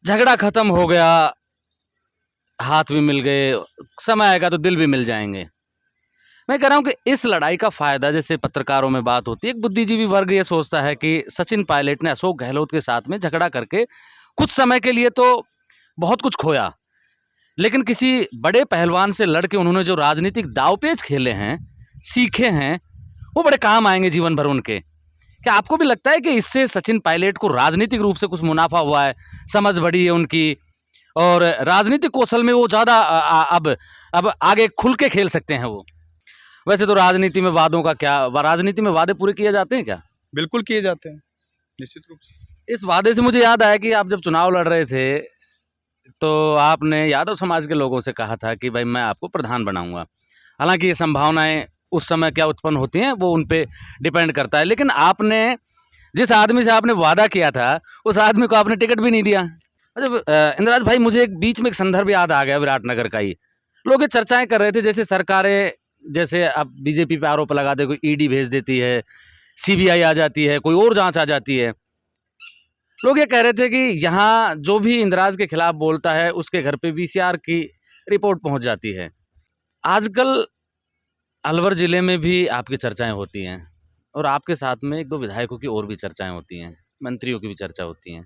झगड़ा खत्म हो गया, हाथ भी मिल गए, समय आएगा तो दिल भी मिल जाएंगे। मैं कह रहा हूँ कि इस लड़ाई का फायदा, जैसे पत्रकारों में बात होती है, एक बुद्धिजीवी वर्ग ये सोचता है कि सचिन पायलट ने अशोक गहलोत के साथ में झगड़ा करके कुछ समय के लिए तो बहुत कुछ खोया, लेकिन किसी बड़े पहलवान से लड़ के उन्होंने जो राजनीतिक दांवपेच खेले हैं, सीखे हैं, वो बड़े काम आएंगे जीवन भर उनके। क्या आपको भी लगता है कि इससे सचिन पायलट को राजनीतिक रूप से कुछ मुनाफा हुआ है, समझ बढ़ी है उनकी, और राजनीतिक कौशल में वो ज़्यादा अब आगे खुल के खेल सकते हैं वो? वैसे तो राजनीति में वादों का क्या, राजनीति में वादे पूरे किए जाते हैं क्या? बिल्कुल किए जाते हैं, निश्चित रूप से। इस वादे से मुझे याद आया कि आप जब चुनाव लड़ रहे थे, तो आपने यादव समाज के लोगों से कहा था कि भाई मैं आपको प्रधान बनाऊंगा। हालांकि ये संभावनाएं उस समय क्या उत्पन्न होती हैं वो उन पे डिपेंड करता है, लेकिन आपने जिस आदमी से आपने वादा किया था, उस आदमी को आपने टिकट भी नहीं दिया। अच्छा इंद्राज भाई, मुझे एक बीच में एक संदर्भ याद आ गया विराटनगर का ही। लोग ये चर्चाएं कर रहे थे, जैसे सरकारें, जैसे अब बीजेपी पे आरोप लगाते, कोई ईडी भेज देती है, सीबीआई आ जाती है, कोई और जांच आ जाती है। लोग ये कह रहे थे कि यहाँ जो भी इंद्राज के खिलाफ बोलता है उसके घर पे वीसीआर की रिपोर्ट पहुंच जाती है। आजकल अलवर जिले में भी आपकी चर्चाएं होती हैं, और आपके साथ में एक दो विधायकों की और भी चर्चाएं होती हैं, मंत्रियों की भी चर्चा होती हैं।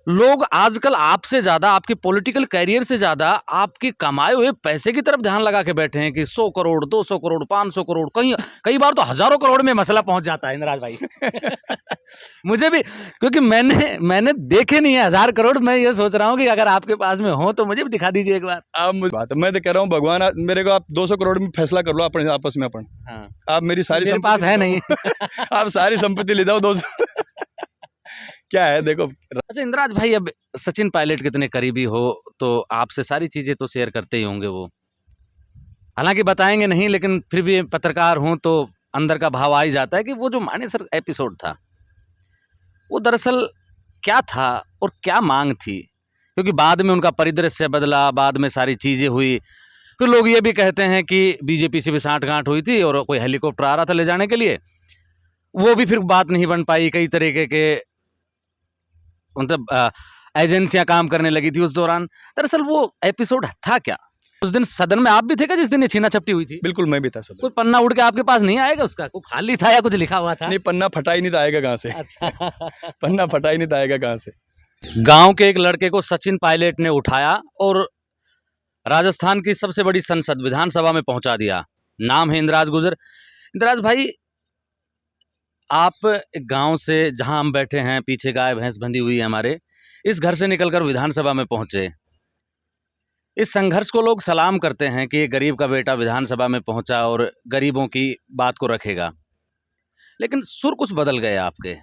लोग आजकल आपसे ज़्यादा, आपके पॉलिटिकल करियर से ज़्यादा आपके कमाए हुए पैसे की तरफ ध्यान लगा के बैठे हैं कि 100 करोड़, 200 करोड़, 500 करोड़, कहीं कई बार तो हज़ारों करोड़ में मसला पहुंच जाता है इंद्राज भाई। मुझे भी, क्योंकि मैंने देखे नहीं है 1000 करोड़। मैं ये सोच रहा हूँ कि अगर आपके पास में हो तो मुझे भी दिखा दीजिए एक बार। आप मुझे बात है, मैं तो कह रहा हूँ भगवान मेरे को आप 200 करोड़ में फैसला कर लो अपने आपस में अपन। हाँ, आप मेरी सारी मेरे पास है नहीं। आप सारी संपत्ति ले जाओ 200। क्या है देखो। अच्छा इंद्राज भाई, अब सचिन पायलट कितने करीबी हो तो आपसे सारी चीजें तो शेयर करते ही होंगे वो, हालांकि बताएंगे नहीं, लेकिन फिर भी पत्रकार हूं तो अंदर का भाव आ ही जाता है कि वो जो मानेसर एपिसोड था, वो दरअसल क्या था और क्या मांग थी? क्योंकि बाद में उनका परिदृश्य बदला, बाद में सारी चीजें हुई, फिर लोग ये भी कहते हैं कि बीजेपी से भी सांठ-गांठ हुई थी और कोई हेलीकॉप्टर आ रहा था ले जाने के लिए, वो भी फिर बात नहीं बन पाई। कई तरीके के मतलब एजेंसियां काम करने लगी थी उस दौरान। दरअसल वो एपिसोड था क्या? उस दिन सदन में आप भी थे क्या जिस दिन ये छीना झपटी हुई थी? बिल्कुल मैं भी था सदन। कोई पन्ना उड़ के आपके पास नहीं आएगा उसका? कोई खाली था या कुछ लिखा हुआ था? नहीं, पन्ना फटा ही नहीं था, आएगा कहाँ से? अच्छा। पन्ना फटा ही नहीं था, आएगा कहाँ से? गांव के एक लड़के को सचिन पायलट ने उठाया और राजस्थान की सबसे बड़ी संसद विधानसभा में पहुंचा दिया। नाम है इंद्राज गुजर। इंद्राज भाई, आप गांव से, जहां हम बैठे हैं पीछे गाय भैंस बंधी हुई है हमारे, इस घर से निकलकर विधानसभा में पहुंचे। इस संघर्ष को लोग सलाम करते हैं कि एक गरीब का बेटा विधानसभा में पहुंचा और गरीबों की बात को रखेगा, लेकिन सुर कुछ बदल गए आपके।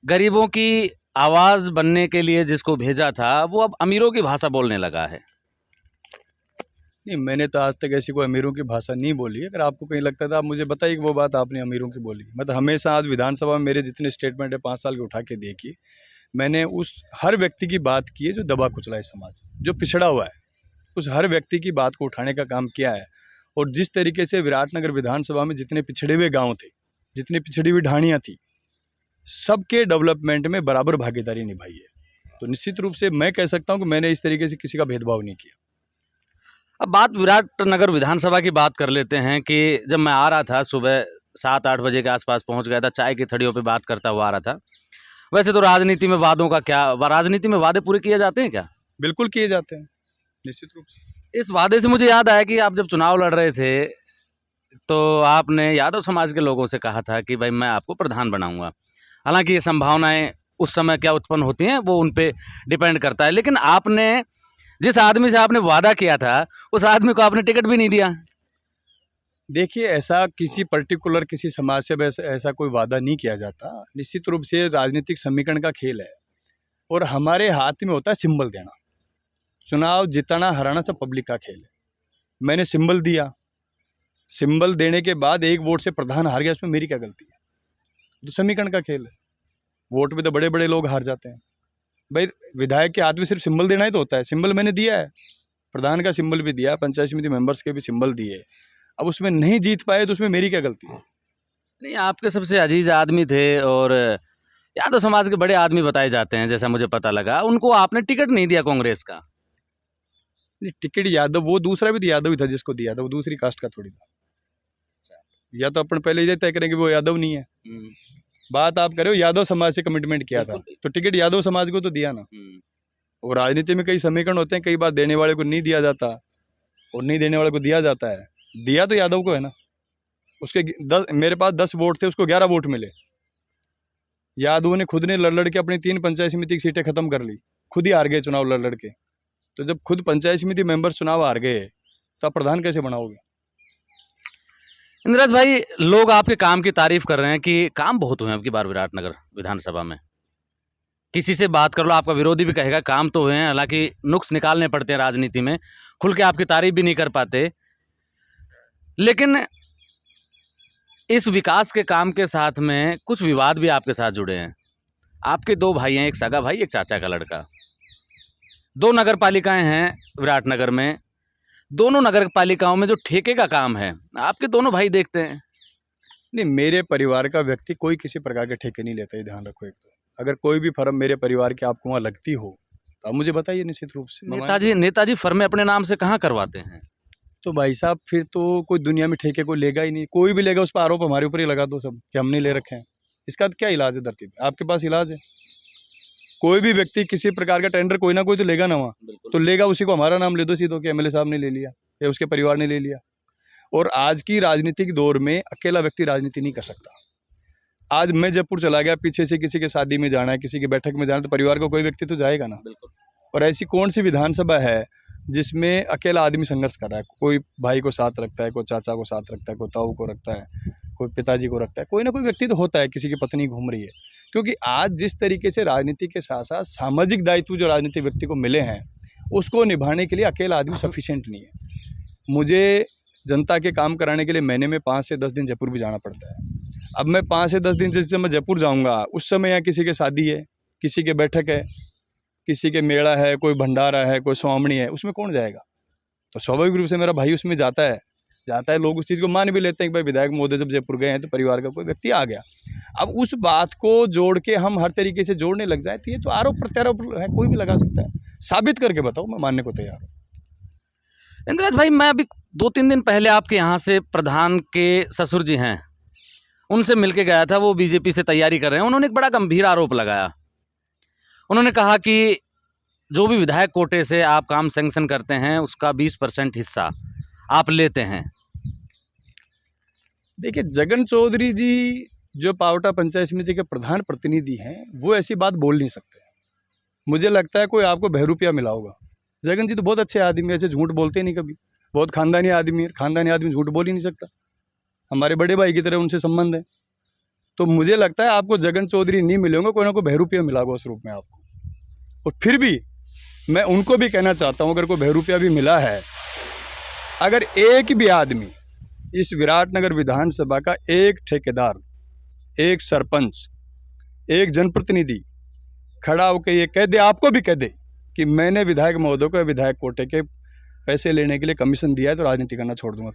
गरीबों की आवाज़ बनने के लिए जिसको भेजा था वो अब अमीरों की भाषा बोलने लगा है। नहीं, मैंने तो आज तक ऐसी कोई अमीरों की भाषा नहीं बोली है। अगर आपको कहीं लगता था आप मुझे बताइए कि वो बात आपने अमीरों की बोली। मैं तो हमेशा आज विधानसभा में मेरे जितने स्टेटमेंट है 5 साल के उठा के देखी, मैंने उस हर व्यक्ति की बात की है जो दबा कुचला है समाज, जो पिछड़ा हुआ है, उस हर व्यक्ति की बात को उठाने का काम किया है। और जिस तरीके से विराटनगर विधानसभा में जितने पिछड़े हुए गाँव थे, जितनी पिछड़ी हुई ढाणियाँ थी, सबके डेवलपमेंट में बराबर भागीदारी निभाई है। तो निश्चित रूप से मैं कह सकता हूँ कि मैंने इस तरीके से किसी का भेदभाव नहीं किया। अब बात विराटनगर विधानसभा की बात कर लेते हैं कि जब मैं आ रहा था सुबह 7-8 बजे के आसपास पहुंच गया था, चाय की थड़ियों पे बात करता हुआ आ रहा था। वैसे तो राजनीति में वादों का क्या, राजनीति में वादे पूरे किए जाते हैं क्या? बिल्कुल किए जाते हैं, निश्चित रूप से। इस वादे से मुझे याद आया कि आप जब चुनाव लड़ रहे थे, तो आपने यादव समाज के लोगों से कहा था कि भाई मैं आपको प्रधान बनाऊंगा। हालांकि ये संभावनाएं उस समय क्या उत्पन्न होती हैं वो उन पे डिपेंड करता है, लेकिन आपने जिस आदमी से आपने वादा किया था, उस आदमी को आपने टिकट भी नहीं दिया। देखिए, ऐसा किसी पर्टिकुलर किसी समाज से ऐसा कोई वादा नहीं किया जाता। निश्चित रूप से राजनीतिक समीकरण का खेल है और हमारे हाथ में होता है सिंबल देना। चुनाव जिताना हराना सब पब्लिक का खेल है। मैंने सिंबल दिया, सिंबल देने के बाद एक वोट से प्रधान हार गया, उसमें मेरी क्या गलती है? तो समीकरण का खेल है। वोट में तो बड़े बड़े लोग हार जाते हैं भाई। विधायक के हाथ में सिर्फ सिंबल देना ही तो होता है। सिंबल मैंने दिया है, प्रधान का सिंबल भी दिया, पंचायत समिति मेंबर्स के भी सिंबल दिए। अब उसमें नहीं जीत पाए तो उसमें मेरी क्या गलती है? नहीं, आपके सबसे अजीज आदमी थे और यादव समाज के बड़े आदमी बताए जाते हैं, जैसा मुझे पता लगा, उनको आपने टिकट नहीं दिया कांग्रेस का। नहीं, टिकट यादव, वो दूसरा भी तो यादव ही था जिसको दिया था, वो दूसरी कास्ट का थोड़ी था। या तो अपन पहले ये तय करें कि वो यादव नहीं है। बात आप करो यादव समाज से कमिटमेंट किया था, तो टिकट यादव समाज को तो दिया ना। और राजनीति में कई समीकरण होते हैं, कई बार देने वाले को नहीं दिया जाता और नहीं देने वाले को दिया जाता है। दिया तो यादव को है ना। उसके 10, मेरे पास 10 वोट थे, उसको 11 वोट मिले। यादव ने खुद ने लड़ के अपनी 3 पंचायत समिति की सीटें खत्म कर ली, खुद ही हार गए चुनाव लड़ के। तो जब खुद पंचायत समिति मेंबर चुनाव हार गए तो आप प्रधान कैसे बनाओगे? इंद्राज भाई, लोग आपके काम की तारीफ कर रहे हैं कि काम बहुत हुए हैं अब की बार विराटनगर विधानसभा में। किसी से बात कर लो, आपका विरोधी भी कहेगा काम तो हुए हैं, हालांकि नुक्स निकालने पड़ते हैं राजनीति में, खुल के आपकी तारीफ भी नहीं कर पाते। लेकिन इस विकास के काम के साथ में कुछ विवाद भी आपके साथ जुड़े हैं। आपके 2 भाई हैं, एक सगा भाई, एक चाचा का लड़का। 2 नगर पालिकाएं हैं विराटनगर में। दोनों नगर पालिकाओं में जो ठेके का काम है, आपके दोनों भाई देखते हैं। नहीं, मेरे परिवार का व्यक्ति कोई किसी प्रकार के ठेके नहीं लेता, ये ध्यान रखो। एक तो अगर कोई भी फर्म मेरे परिवार की आपको वहाँ लगती हो तो आप मुझे बताइए निश्चित रूप से। नेताजी फर्में अपने नाम से कहाँ करवाते हैं? तो भाई साहब, फिर तो कोई दुनिया में ठेके कोई लेगा ही नहीं। कोई भी लेगा उस पर आरोप हमारे ऊपर ही लगा दो सब कि हमने ले रखे हैं। इसका क्या इलाज है धरती पे? आपके पास इलाज है? कोई भी व्यक्ति किसी प्रकार का टेंडर कोई ना कोई तो लेगा ना वहाँ, तो लेगा, उसी को हमारा नाम ले दो सीधो कि एमएलए साहब ने ले लिया या उसके परिवार ने ले लिया। और आज की राजनीतिक दौर में अकेला व्यक्ति राजनीति नहीं कर सकता। आज मैं जयपुर चला गया, पीछे से किसी के शादी में जाना है, किसी की बैठक में जाना है, तो परिवार का कोई व्यक्ति तो जाएगा ना। और ऐसी कौन सी विधानसभा है जिसमें अकेला आदमी संघर्ष कर रहा है? कोई भाई को साथ रखता है, कोई चाचा को साथ रखता है, कोई ताऊ को रखता है, कोई पिताजी को रखता है, कोई ना कोई व्यक्ति तो होता है, किसी की पत्नी घूम रही है। क्योंकि आज जिस तरीके से राजनीति के साथ साथ सामाजिक दायित्व जो राजनीतिक व्यक्ति को मिले हैं, उसको निभाने के लिए अकेला आदमी सफिशिएंट नहीं है। मुझे जनता के काम कराने के लिए महीने में 5 से 10 दिन जयपुर भी जाना पड़ता है। अब मैं 5 से 10 दिन जिस समय जयपुर जाऊँगा, उस समय यहाँ किसी के शादी है, किसी के बैठक है, किसी के मेला है, कोई भंडारा है, कोई स्वामणी है, उसमें कौन जाएगा? तो स्वाभाविक रूप से मेरा भाई उसमें जाता है। लोग उस चीज़ को मान भी लेते हैं कि भाई विधायक महोदय जब जयपुर गए हैं तो परिवार का कोई व्यक्ति आ गया। अब उस बात को जोड़ के हम हर तरीके से जोड़ने लग जाए तो ये तो आरोप प्रत्यारोप है, कोई भी लगा सकता है। साबित करके बताओ, मैं मानने को तैयार हूँ। इंद्राज भाई, मैं अभी 2-3 दिन पहले आपके यहाँ से प्रधान के ससुर जी हैं, उनसे मिलके गया था। वो बीजेपी से तैयारी कर रहे हैं। उन्होंने एक बड़ा गंभीर आरोप लगाया। उन्होंने कहा कि जो भी विधायक कोटे से आप काम सैंक्शन करते हैं, उसका 20% हिस्सा आप लेते हैं। देखिए, जगन चौधरी जी जो पावटा पंचायत समिति के प्रधान प्रतिनिधि हैं, वो ऐसी बात बोल नहीं सकते। मुझे लगता है कोई आपको बहरूपिया मिला होगा। जगन जी तो बहुत अच्छे आदमी, ऐसे झूठ बोलते नहीं कभी, बहुत खानदानी आदमी है। खानदानी आदमी झूठ बोल ही नहीं सकता। हमारे बड़े भाई की तरह उनसे संबंध है। तो मुझे लगता है आपको जगन चौधरी नहीं मिले होंगे, कोई ना कोई बहरूपिया मिला होगा उस रूप में आपको। और फिर भी मैं उनको भी कहना चाहता हूँ, अगर कोई बहरूपिया भी मिला है, अगर एक भी आदमी इस विराटनगर विधानसभा का, एक ठेकेदार, एक सरपंच, एक जनप्रतिनिधि खड़ा होकर ये कह दे, आपको भी कह दे कि मैंने विधायक महोदय को विधायक कोटे के पैसे लेने के लिए कमीशन दिया है, तो राजनीति करना छोड़ दूंगा।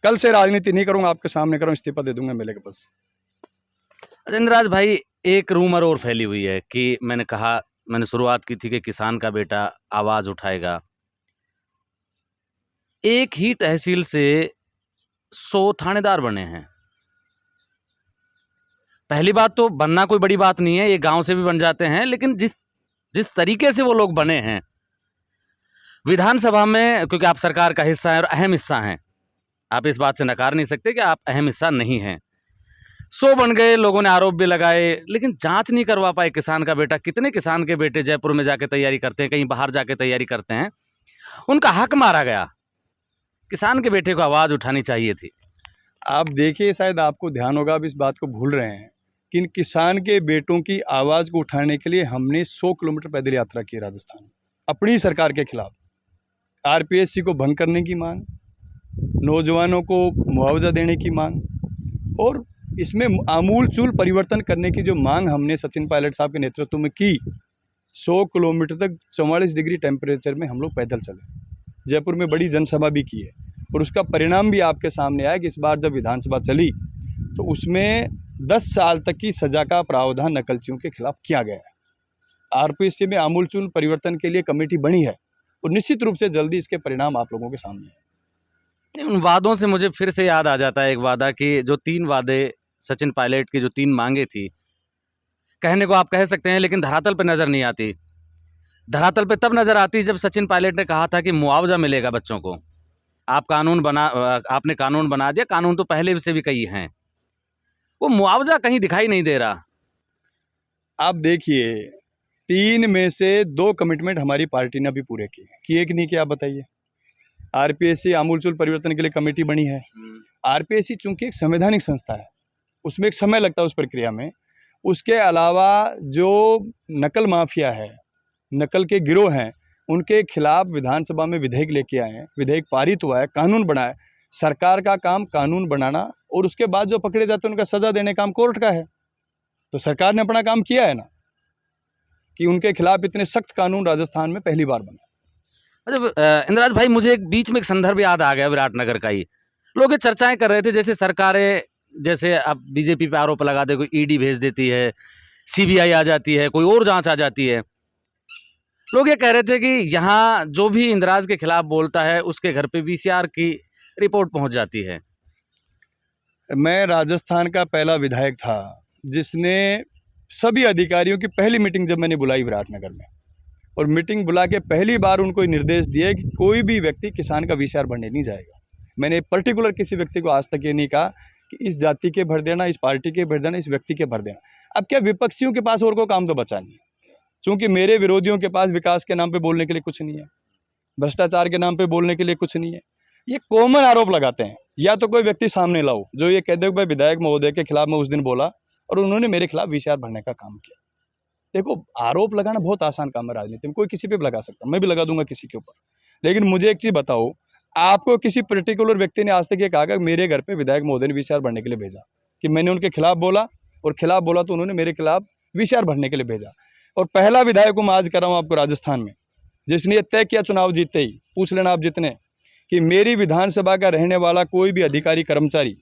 कल से राजनीति नहीं करूंगा, आपके सामने करूँ, इस्तीफा दे दूंगा मेले के पास। इंद्राज भाई, एक रूमर और फैली हुई है कि मैंने शुरुआत की थी कि किसान का बेटा आवाज़ उठाएगा। एक ही तहसील से 100 थानेदार बने हैं। पहली बात तो बनना कोई बड़ी बात नहीं है, ये गांव से भी बन जाते हैं, लेकिन जिस तरीके से वो लोग बने हैं विधानसभा में, क्योंकि आप सरकार का हिस्सा है और अहम हिस्सा हैं, आप इस बात से नकार नहीं सकते कि आप अहम हिस्सा नहीं हैं। 100 बन गए, लोगों ने आरोप भी लगाए, लेकिन जांच नहीं करवा पाए किसान का बेटा। कितने किसान के बेटे जयपुर में जाके तैयारी करते हैं, कहीं बाहर जाके तैयारी करते हैं, उनका हक मारा गया। किसान के बेटे को आवाज़ उठानी चाहिए थी। आप देखिए, शायद आपको ध्यान होगा, आप इस बात को भूल रहे हैं कि इन किसान के बेटों की आवाज़ को उठाने के लिए हमने 100 किलोमीटर पैदल यात्रा की राजस्थान, अपनी सरकार के खिलाफ। आरपीएससी को भंग करने की मांग, नौजवानों को मुआवजा देने की मांग, और इसमें आमूलचूल परिवर्तन करने की जो मांग हमने सचिन पायलट साहब के नेतृत्व में की। 100 किलोमीटर तक 44 डिग्री टेम्परेचर में हम लोग पैदल चले, जयपुर में बड़ी जनसभा भी की है, और उसका परिणाम भी आपके सामने आया कि इस बार जब विधानसभा चली तो उसमें 10 साल तक की सजा का प्रावधान नकलचियों के खिलाफ किया गया है। आरपीसी में आमूलचूल परिवर्तन के लिए कमेटी बनी है और निश्चित रूप से जल्दी इसके परिणाम आप लोगों के सामने हैं। उन वादों से मुझे फिर से याद आ जाता है एक वादा कि जो 3 वादे सचिन पायलट की जो 3 मांगे थी, कहने को आप कह सकते हैं लेकिन धरातल पे नज़र नहीं आती। धरातल पे तब नज़र आती जब सचिन पायलट ने कहा था कि मुआवज़ा मिलेगा बच्चों को। आपने कानून बना दिया, कानून तो पहले से भी कई हैं। वो मुआवज़ा कहीं दिखाई नहीं दे रहा। आप देखिए 3 में से 2 कमिटमेंट हमारी पार्टी ने अभी पूरे किए कि एक नहीं किया, आप बताइए। आरपीएससी आमूलचूल परिवर्तन के लिए कमेटी बनी है। आरपीएससी चूंकि एक संवैधानिक संस्था है, उसमें एक समय लगता है उस प्रक्रिया में। उसके अलावा जो नकल माफिया है, नकल के गिरोह हैं, उनके खिलाफ विधानसभा में विधेयक लेके आए हैं, विधेयक पारित हुआ है, कानून बना है। सरकार का काम कानून बनाना और उसके बाद जो पकड़े जाते हैं उनका सजा देने का काम कोर्ट का है। तो सरकार ने अपना काम किया है ना, कि उनके खिलाफ इतने सख्त कानून राजस्थान में पहली बार बना। मतलब इंद्राज भाई, मुझे एक बीच में एक संदर्भ याद आ गया विराटनगर का ही। लोग ये चर्चाएं कर रहे थे जैसे सरकारें, जैसे अब बीजेपी पे आरोप लगा दे, कोई ईडी भेज देती है, सीबीआई आ जाती है, कोई और जांच आ जाती है। लोग ये कह रहे थे कि यहाँ जो भी इंद्राज के खिलाफ बोलता है उसके घर पे वीसीआर की रिपोर्ट पहुंच जाती है। मैं राजस्थान का पहला विधायक था जिसने सभी अधिकारियों की पहली मीटिंग जब मैंने बुलाई विराटनगर में, और मीटिंग बुला के पहली बार उनको निर्देश दिए कि कोई भी व्यक्ति किसान का वीसीआर भरने नहीं जाएगा। मैंने पर्टिकुलर किसी व्यक्ति को आज तक ये नहीं कहा कि इस जाति के भर देना, इस पार्टी के भर देना, इस व्यक्ति के भर देना। अब क्या विपक्षियों के पास और कोई काम तो बचा नहीं है, क्योंकि मेरे विरोधियों के पास विकास के नाम पे बोलने के लिए कुछ नहीं है, भ्रष्टाचार के नाम पे बोलने के लिए कुछ नहीं है। ये कॉमन आरोप लगाते हैं। या तो कोई व्यक्ति सामने लाओ जो ये कह दे भाई विधायक महोदय के खिलाफ मैं उस दिन बोला और उन्होंने मेरे खिलाफ वीसीआर भरने का काम किया। देखो, आरोप लगाना बहुत आसान काम है राजनीति में, कोई किसी पे भी लगा सकता है, मैं भी लगा दूंगा किसी के ऊपर। लेकिन मुझे एक चीज़ बताओ, आपको किसी पर्टिकुलर व्यक्ति ने आज तक ये कहा कि मेरे घर पे विधायक महोदय ने वीसीआर भरने के लिए भेजा, कि मैंने उनके खिलाफ बोला और खिलाफ बोला तो उन्होंने मेरे खिलाफ वीसीआर भरने के लिए भेजा। और पहला विधायक हूँ मैं आज कर रहा हूँ आपको राजस्थान में जिसने ये तय किया चुनाव जीतते ही, पूछ लेना आप जितने, कि मेरी विधानसभा का रहने वाला कोई भी अधिकारी कर्मचारी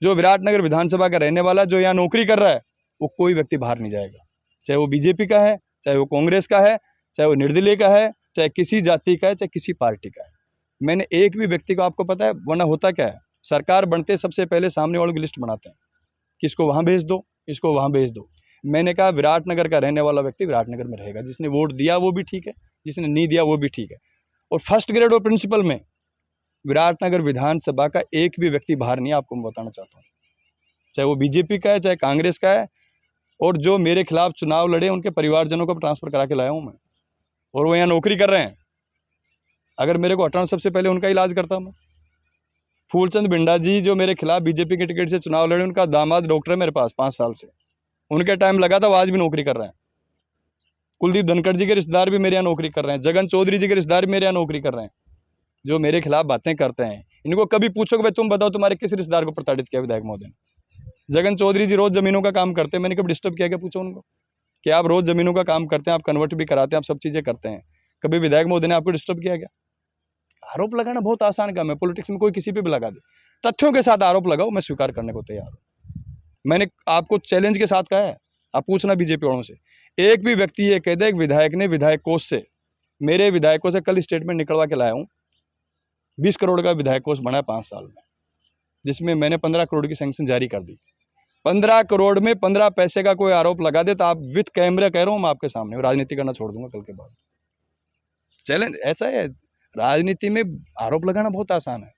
जो विराटनगर विधानसभा का रहने वाला जो यहाँ नौकरी कर रहा है, वो कोई व्यक्ति बाहर नहीं जाएगा, चाहे वो बीजेपी का है, चाहे वो कांग्रेस का है, चाहे वो निर्दलीय का है, चाहे किसी जाति का है, चाहे किसी पार्टी का है। मैंने एक भी व्यक्ति को, आपको पता है वरना होता क्या है, सरकार बनते सबसे पहले सामने वालों की लिस्ट बनाते हैं कि इसको वहाँ भेज दो, इसको वहाँ भेज दो। मैंने कहा विराटनगर का रहने वाला व्यक्ति विराटनगर में रहेगा, जिसने वोट दिया वो भी ठीक है, जिसने नहीं दिया वो भी ठीक है। और फर्स्ट ग्रेड और प्रिंसिपल में विराटनगर विधानसभा का एक भी व्यक्ति बाहर नहीं है, आपको मैं बताना चाहता हूँ, चाहे वो बीजेपी का है, चाहे कांग्रेस का है। और जो मेरे खिलाफ चुनाव लड़े उनके परिवारजनों को ट्रांसफ़र करा के लाया हूँ मैं, और वो यहाँ नौकरी कर रहे हैं। अगर मेरे को हटाना, सबसे पहले उनका इलाज करता मैं। फूलचंद बिंडा जी जो मेरे खिलाफ बीजेपी के टिकट से चुनाव लड़े, उनका दामाद डॉक्टर है मेरे पास 5 साल से, उनके टाइम लगा था, वो आज भी नौकरी कर रहे हैं। कुलदीप धनखड़ जी के रिश्तेदार भी मेरे यहाँ नौकरी कर रहे हैं, जगन चौधरी जी के रिश्तेदार भी मेरे यहाँ नौकरी कर रहे हैं। जो मेरे खिलाफ बातें करते हैं, इनको कभी पूछो कि भाई तुम बताओ तुम्हारे किस रिश्तेदार को प्रताड़ित किया विधायक महोदय ने। जगन चौधरी जी रोज जमीनों का काम करते हैं, मैंने कभी डिस्टर्ब किया क्या? पूछो उनको कि आप रोज जमीनों का काम करते हैं, आप कन्वर्ट भी कराते हैं, आप सब चीज़ें करते हैं, कभी विधायक महोदय ने आपको डिस्टर्ब किया क्या? आरोप लगाना बहुत आसान काम है, पॉलिटिक्स में कोई किसी पे भी लगा दे। तथ्यों के साथ आरोप लगाओ, मैं स्वीकार करने को तैयार हूँ। मैंने आपको चैलेंज के साथ कहा है, आप पूछना बीजेपी वालों से, एक भी व्यक्ति ये कह दे विधायक ने विधायक कोष से, मेरे विधायकों से कल स्टेटमेंट निकलवा के लाया हूँ, 20 करोड़ का विधायक कोष बना है 5 साल में, जिसमें मैंने 15 करोड़ की सैंक्शन जारी कर दी। 15 करोड़ में 15 पैसे का कोई आरोप लगा दे तो आप विथ कैमरा कह रहा हूँ मैं आपके सामने, राजनीति करना छोड़ दूंगा कल के बाद। चैलेंज ऐसा है, राजनीति में आरोप लगाना बहुत आसान है,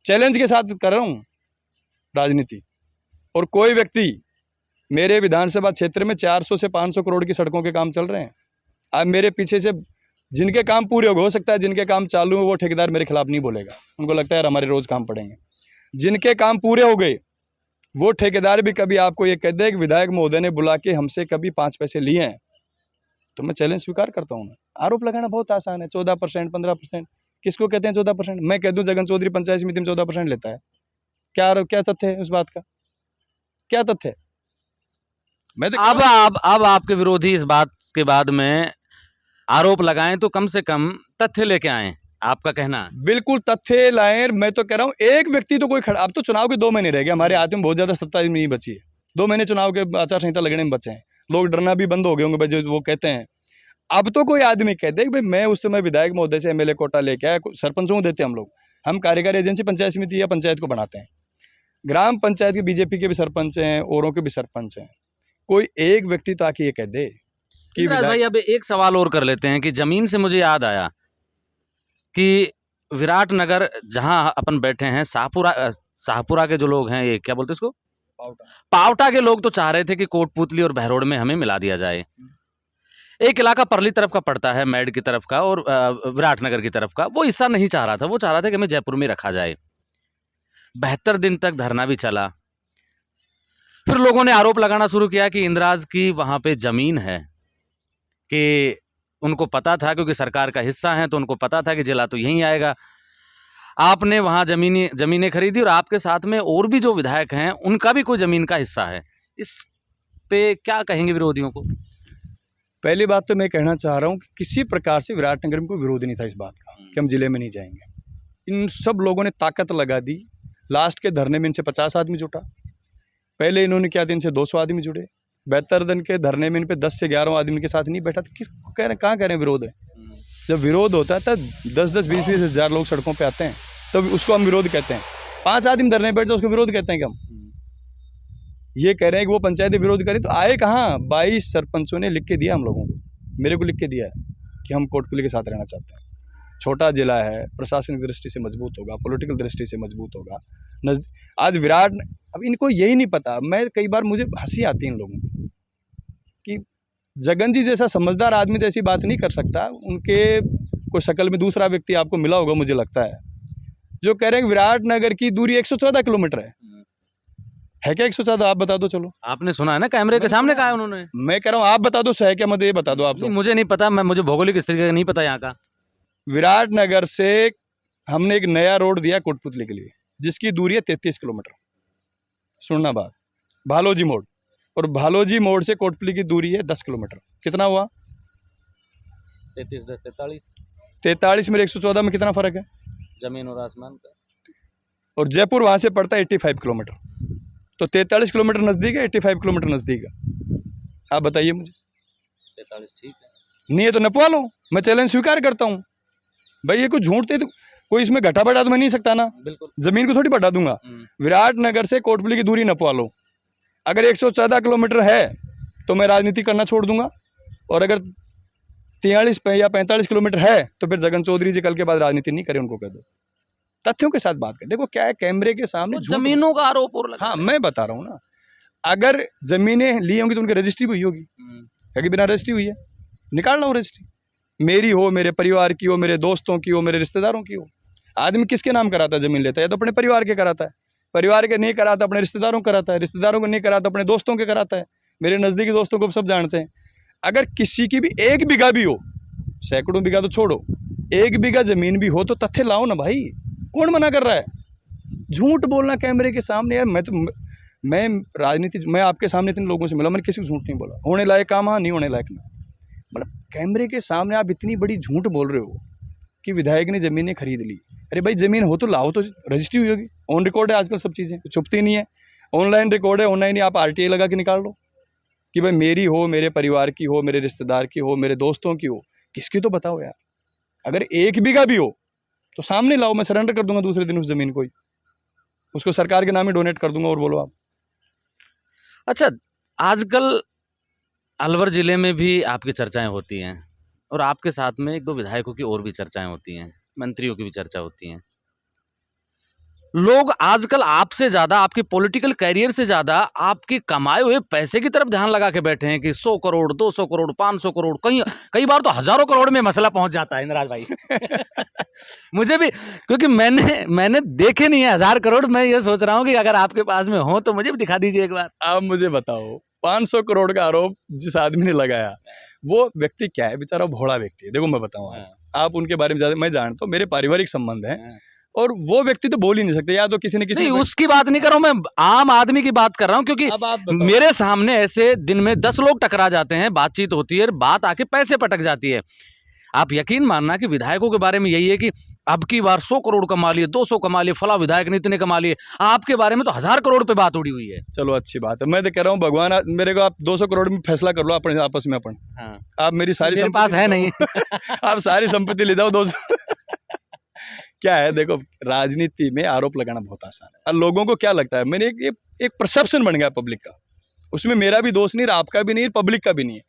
चैलेंज के साथ कर रहा हूँ राजनीति। और कोई व्यक्ति, मेरे विधानसभा क्षेत्र में 400 से 500 करोड़ की सड़कों के काम चल रहे हैं। अब मेरे पीछे से जिनके काम पूरे हो सकता है जिनके काम चालू हैं वो ठेकेदार मेरे खिलाफ नहीं बोलेगा, उनको लगता है यार हमारे रोज काम पड़ेंगे। जिनके काम पूरे हो गए वो ठेकेदार भी कभी आपको ये कह दे कि विधायक महोदय ने बुला के हमसे कभी 5 पैसे लिए हैं, तो मैं चैलेंज स्वीकार करता हूँ। आरोप लगाना बहुत आसान है, 14%, 15%, किसको कहते हैं 14%? मैं कह दूँ जगन चौधरी पंचायत समिति में 14% लेता है, क्या तथ्य है उस बात का? क्या तथ्य है? मैं तो अब आपके विरोधी इस बात के बाद में आरोप लगाएं तो कम से कम तथ्य लेके आएं, आपका कहना है। बिल्कुल तथ्य लाएं। मैं तो कह रहा हूँ एक व्यक्ति तो कोई खड़ा, अब तो चुनाव के 2 महीने रह गए, हमारे हाथ में बहुत ज़्यादा सत्ता नहीं बची है। 2 महीने चुनाव के आचार संहिता लगने में बचे हैं, लोग डरना भी बंद हो गए होंगे भाई जो वो कहते हैं। अब तो कोई आदमी कहते हैं कि भाई मैं उस समय विधायक महोदय से एमएलए कोटा लेके आया, सरपंचों को देते हम कार्यकारी एजेंसी पंचायत समिति या पंचायत को बनाते हैं। ग्राम पंचायत के बीजेपी के भी सरपंच हैं, औरों के भी सरपंच हैं, कोई एक व्यक्ति तो आके ये कह दे कि इंद्राज भाई अब एक सवाल और कर लेते हैं कि जमीन से मुझे याद आया कि विराटनगर जहां अपन बैठे हैं, शाहपुरा के जो लोग हैं, ये क्या बोलते हैं इसको, पावटा के लोग तो चाह रहे थे कि कोटपुतली और बहरोड में हमें मिला दिया जाए। एक इलाका परली तरफ का पड़ता है, मैड की तरफ का, और विराटनगर की तरफ का, वो हिस्सा नहीं चाह रहा था, वो चाह रहा था कि हमें जयपुर में रखा जाए। 72 दिन तक धरना भी चला। फिर लोगों ने आरोप लगाना शुरू किया कि इंद्राज की वहां पे जमीन है, कि उनको पता था क्योंकि सरकार का हिस्सा है तो उनको पता था कि जिला तो यहीं आएगा। आपने वहां जमीनें खरीदी और आपके साथ में और भी जो विधायक हैं उनका भी कोई जमीन का हिस्सा है। इस पे क्या कहेंगे विरोधियों को? पहली बात तो मैं कहना चाह रहा हूँ कि किसी प्रकार से विराटनगर में कोई विरोध नहीं था इस बात का कि हम जिले में नहीं जाएंगे। इन सब लोगों ने ताकत लगा दी। लास्ट के धरने में इनसे 50 आदमी जुटा। पहले इन्होंने क्या दिन से 200 आदमी जुड़े। 72 दिन के धरने में इन पे 10 से 11 आदमी के साथ नहीं बैठा था। किस कह रहे हैं, कहाँ कह रहे हैं विरोध है? जब विरोध होता है तब 10-10, 20-20 हज़ार लोग सड़कों पे आते हैं, तो उसको हम विरोध कहते हैं। 5 आदमी धरने बैठे तो उसको विरोध कहते हैं कि हम ये कह रहे हैं कि वो पंचायतें विरोध करें, तो आए कहाँ? 22 सरपंचों ने लिख के दिया हम लोगों को, मेरे को लिख के दिया है कि हम कोटपुतली के साथ रहना चाहते हैं। छोटा जिला है, प्रशासनिक दृष्टि से मजबूत होगा, पॉलिटिकल दृष्टि से मजबूत होगा। आज विराट, अब इनको यही नहीं पता। मैं कई बार मुझे हंसी आती है इन लोगों की कि जगन जी जैसा समझदार आदमी तो ऐसी बात नहीं कर सकता। उनके कोई शक्ल में दूसरा व्यक्ति आपको मिला होगा मुझे लगता है, जो कह रहे हैं विराटनगर की दूरी 114 किलोमीटर है क्या 114? आप बता दो। चलो, आपने सुना है ना, कैमरे के सामने कहा है उन्होंने। मैं कह रहा हूँ आप बता दो, है क्या? मत ये बता दो आप। तो मुझे नहीं पता, मुझे भौगोलिक स्थिति का नहीं पता यहाँ का। विराटनगर से हमने एक नया रोड दिया कोटपुतली के लिए, जिसकी दूरी है 33 किलोमीटर। सुनना बात, भालोजी मोड़, और भालोजी मोड़ से कोटपुतली की दूरी है 10 किलोमीटर। कितना हुआ? 33 10 43। 43 में 114 में कितना फर्क है? जमीन और आसमान का। और जयपुर वहाँ से पड़ता है 85 किलोमीटर। तो 43 किलोमीटर नज़दीक है, 85 किलोमीटर नज़दीक है। आप बताइए मुझे। 43 ठीक है, नहीं है तो नपवा लो, मैं चैलेंज स्वीकार करता हूँ। भाई ये कुछ झूठते तो कोई इसमें घटा बढ़ा तो मैं नहीं सकता ना, बिल्कुल। जमीन को थोड़ी बढ़ा दूंगा। विराटनगर से कोटपुतली की दूरी नपवा लो। अगर 114 किलोमीटर है तो मैं राजनीति करना छोड़ दूंगा, और अगर 43 या 45 किलोमीटर है तो फिर जगन चौधरी जी कल के बाद राजनीति नहीं करें, उनको कह दो। तथ्यों के साथ बात कर। देखो क्या है, कैमरे के सामने जमीनों का आरोप और लगा। हाँ, मैं बता रहा हूँ ना, अगर जमीनें ली होंगी तो उनकी रजिस्ट्री हुई होगी, है कि बिना रजिस्ट्री हुई है? निकाल लो रजिस्ट्री, मेरी हो, मेरे परिवार की हो, मेरे दोस्तों की हो, मेरे रिश्तेदारों की हो। आदमी किसके नाम कराता है जमीन लेता है? या तो अपने परिवार के कराता है, परिवार के नहीं कराता अपने रिश्तेदारों को कराता है, रिश्तेदारों को नहीं कराता अपने दोस्तों के कराता है। मेरे नज़दीकी दोस्तों को सब जानते हैं। अगर किसी की भी 1 बीघा भी हो, सैकड़ों बीघा तो छोड़ो, 1 बीघा जमीन भी हो तो तथ्य लाओ ना भाई। कौन मना कर रहा है? झूठ बोलना कैमरे के सामने, यार मैं राजनीति, मैं आपके सामने इतने लोगों से मिला, मैंने किसी को झूठ नहीं बोला। होने लायक काम, हाँ, नहीं होने लायक ना। मतलब कैमरे के सामने आप इतनी बड़ी झूठ बोल रहे हो कि विधायक ने ज़मीनें खरीद ली। अरे भाई, ज़मीन हो तो लाओ, तो रजिस्ट्री हुई होगी, ऑन रिकॉर्ड है आजकल सब चीज़ें, छुपती नहीं है, ऑनलाइन रिकॉर्ड है। ऑनलाइन ही आप RTA लगा के निकाल लो कि भाई मेरी हो, मेरे परिवार की हो, मेरे रिश्तेदार की हो, मेरे दोस्तों की हो, किसकी तो बताओ यार। अगर 1 बीघा भी हो तो सामने लाओ, मैं सरेंडर कर दूंगा दूसरे दिन उस ज़मीन को ही, उसको सरकार के नाम ही डोनेट कर दूंगा। और बोलो आप। अच्छा, आजकल अलवर ज़िले में भी आपकी चर्चाएं होती हैं, और आपके साथ में 1-2 विधायकों की और भी चर्चाएं होती हैं, मंत्रियों की भी चर्चा होती हैं। लोग आजकल आपसे ज़्यादा, आपके पॉलिटिकल कैरियर से ज़्यादा आपके कमाए हुए पैसे की तरफ ध्यान लगा के बैठे हैं कि 100 करोड़, 200 करोड़, 500 करोड़, कई बार तो हज़ारों करोड़ में मसला पहुंच जाता है इंद्राज भाई। मुझे भी, क्योंकि मैंने देखे नहीं है 1000 करोड़। मैं ये सोच रहा हूँ कि अगर आपके पास में हो तो मुझे भी दिखा दीजिए एक बार। आप मुझे बताओ, 500 करोड़ का आरोप जिस आदमी ने लगाया, वो व्यक्ति क्या है? बेचारा भोला व्यक्ति है। देखो मैं बताऊँ, आप उनके बारे में ज़्यादा, मैं जानता हूँ, मेरे पारिवारिक संबंध हैं, और वो व्यक्ति तो बोल ही नहीं सकते। या तो किसी ने किसी नहीं, उसकी बात नहीं कर रहा हूं, मैं आम आदमी की बात कर रहा हूं, क्योंकि मेरे सामने ऐसे दिन में 10 लोग टकरा जाते हैं, बातचीत होती है, बात आके पैसे पटक जाती है। आप यकीन मानना कि विधायकों के बारे में यही है कि अब की बार 100 करोड़ कमा लिए, 200 कमा लिए, फला विधायक ने इतने कमा लिए। आपके बारे में तो 1000 करोड़ पे बात उड़ी हुई है। चलो अच्छी बात है, मैं तो कह रहा हूँ भगवान मेरे को आप 200 करोड़ में फैसला कर लो अपने आपस में अपन। हाँ, आप मेरी सारी मेरे पास संपत्ति है ले नहीं। जाओ। आप सारी संपत्ति ले जाओ 200। क्या है, देखो राजनीति में आरोप लगाना बहुत आसान है। और लोगों को क्या लगता है, मैंने एक परसेप्शन बन गया पब्लिक का, उसमें मेरा भी दोष नहीं, आपका भी नहीं, पब्लिक का भी नहीं है।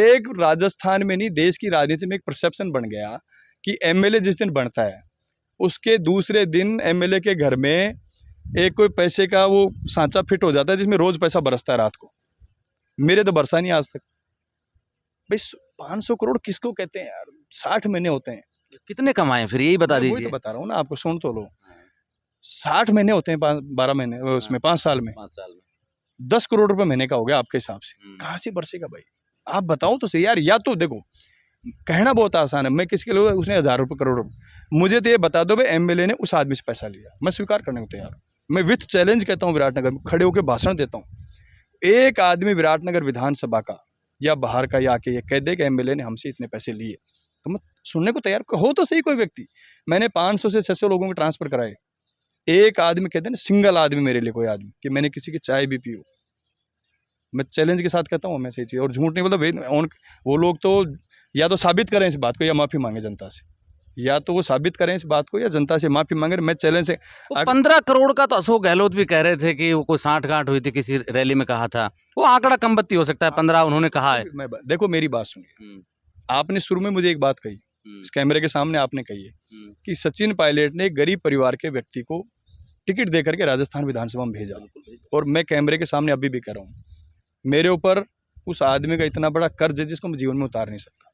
एक राजस्थान में नहीं, देश की राजनीति में एक परसेप्शन बन गया कि एमएलए जिस दिन बनता है उसके दूसरे दिन एमएलए के घर में एक कोई पैसे का वो सांचा फिट हो जाता है जिसमें रोज पैसा बरसता है रात को। मेरे तो बरसा नहीं आज तक। भाई 500 करोड़ किसको कहते हैं यार, 60 महीने होते हैं। कितने कमाए फिर यही बता मैं वही दीजिए। तो बता रहा हूँ ना आपको, सुन तो लो। 60 महीने होते हैं, 12 महीने उसमें 5 साल में 5 साल में 10 करोड़ रुपए महीने का हो गया आपके हिसाब से। कहाँ से बरसेगा भाई, आप बताओ तो सही यार। या तो देखो, कहना बहुत आसान है, मैं किसके लिए उसने 1000 रुपये करोड़ रुपये, मुझे तो ये बता दो भाई एमएलए ने उस आदमी से पैसा लिया, मैं स्वीकार करने को तैयार हूँ। मैं विथ चैलेंज कहता हूँ, विराटनगर में खड़े होकर भाषण देता हूँ। एक आदमी विराटनगर विधानसभा का या बाहर का या आके ये कह दे कि एमएलए ने हमसे इतने पैसे लिए, तो मैं सुनने को तैयार हो तो सही कोई व्यक्ति। मैंने 500 से 600 लोगों के ट्रांसफर कराए। एक आदमी कहते हैं ना, सिंगल आदमी मेरे लिए कोई आदमी कि मैंने किसी की चाय भी पी हो, मैं चैलेंज के साथ कहता हूँ मैं सही चीज़, और झूठ नहीं बोलता। वो लोग तो या तो साबित करें इस बात को या माफ़ी मांगे जनता से, या तो वो साबित करें इस बात को या जनता से माफ़ी मांगे। मैं चैलेंज से 15 करोड़ का तो अशोक गहलोत भी कह रहे थे कि वो कोई साठ-गांठ हुई थी, किसी रैली में कहा था। वो आंकड़ा कम बत्ती हो सकता है, 15 उन्होंने कहा है। देखो मेरी बात सुनिए, आपने शुरू में मुझे एक बात कही, इस कैमरे के सामने आपने कही है कि सचिन पायलट ने एक गरीब परिवार के व्यक्ति को टिकट दे करके राजस्थान विधानसभा में भेजा। और मैं कैमरे के सामने अभी भी कह रहा हूँ, मेरे ऊपर उस आदमी का इतना बड़ा कर्ज है जिसको मैं जीवन में उतार नहीं सकता।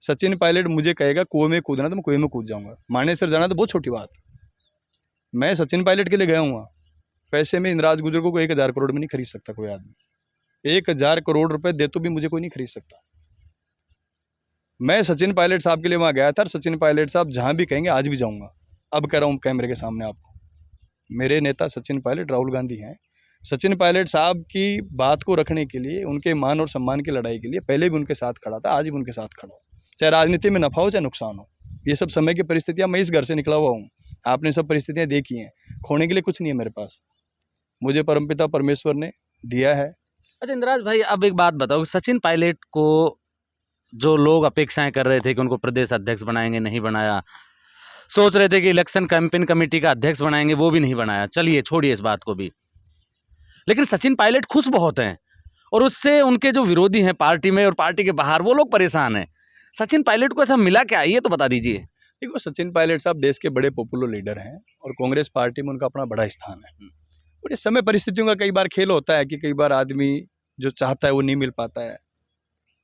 सचिन पायलट मुझे कहेगा कुएं में कूदना तो मैं कुएं में कूद जाऊंगा, मानेसर जाना तो बहुत छोटी बात। मैं सचिन पायलट के लिए गया हूँ, पैसे में इंदिराज गुजर को 1000 करोड़ में नहीं खरीद सकता कोई आदमी। 1000 करोड़ रुपए दे तो भी मुझे कोई नहीं खरीद सकता। मैं सचिन पायलट साहब के लिए वहाँ गया था, सचिन पायलट साहब जहाँ भी कहेंगे आज भी जाऊँगा। अब कह रहा हूँ कैमरे के सामने आपको, मेरे नेता सचिन पायलट राहुल गांधी हैं। सचिन पायलट साहब की बात को रखने के लिए, उनके मान और सम्मान की लड़ाई के लिए पहले भी उनके साथ खड़ा था, आज भी उनके साथ खड़ा हूँ, चाहे राजनीति में नफा हो चाहे नुकसान हो। ये सब समय की परिस्थितियाँ, मैं इस घर से निकला हुआ हूँ, आपने सब परिस्थितियाँ देखी हैं। खोने के लिए कुछ नहीं है मेरे पास, मुझे परमपिता परमेश्वर ने दिया है। अच्छा इंदिराज भाई, अब एक बात बताओ, सचिन पायलट को जो लोग अपेक्षाएं कर रहे थे कि उनको प्रदेश अध्यक्ष बनाएंगे, नहीं बनाया। सोच रहे थे कि इलेक्शन कैंपेन कमेटी का अध्यक्ष बनाएंगे, वो भी नहीं बनाया। चलिए छोड़िए इस बात को भी। लेकिन सचिन पायलट खुश बहुत हैं, और उससे उनके जो विरोधी हैं पार्टी में और पार्टी के बाहर, वो लोग परेशान हैं। सचिन पायलट को ऐसा मिला क्या, ये तो बता दीजिए। देखो सचिन पायलट साहब देश के बड़े पॉपुलर लीडर हैं और कांग्रेस पार्टी में उनका अपना बड़ा स्थान है। और इस समय परिस्थितियों का कई बार खेल होता है कि कई बार आदमी जो चाहता है वो नहीं मिल पाता है,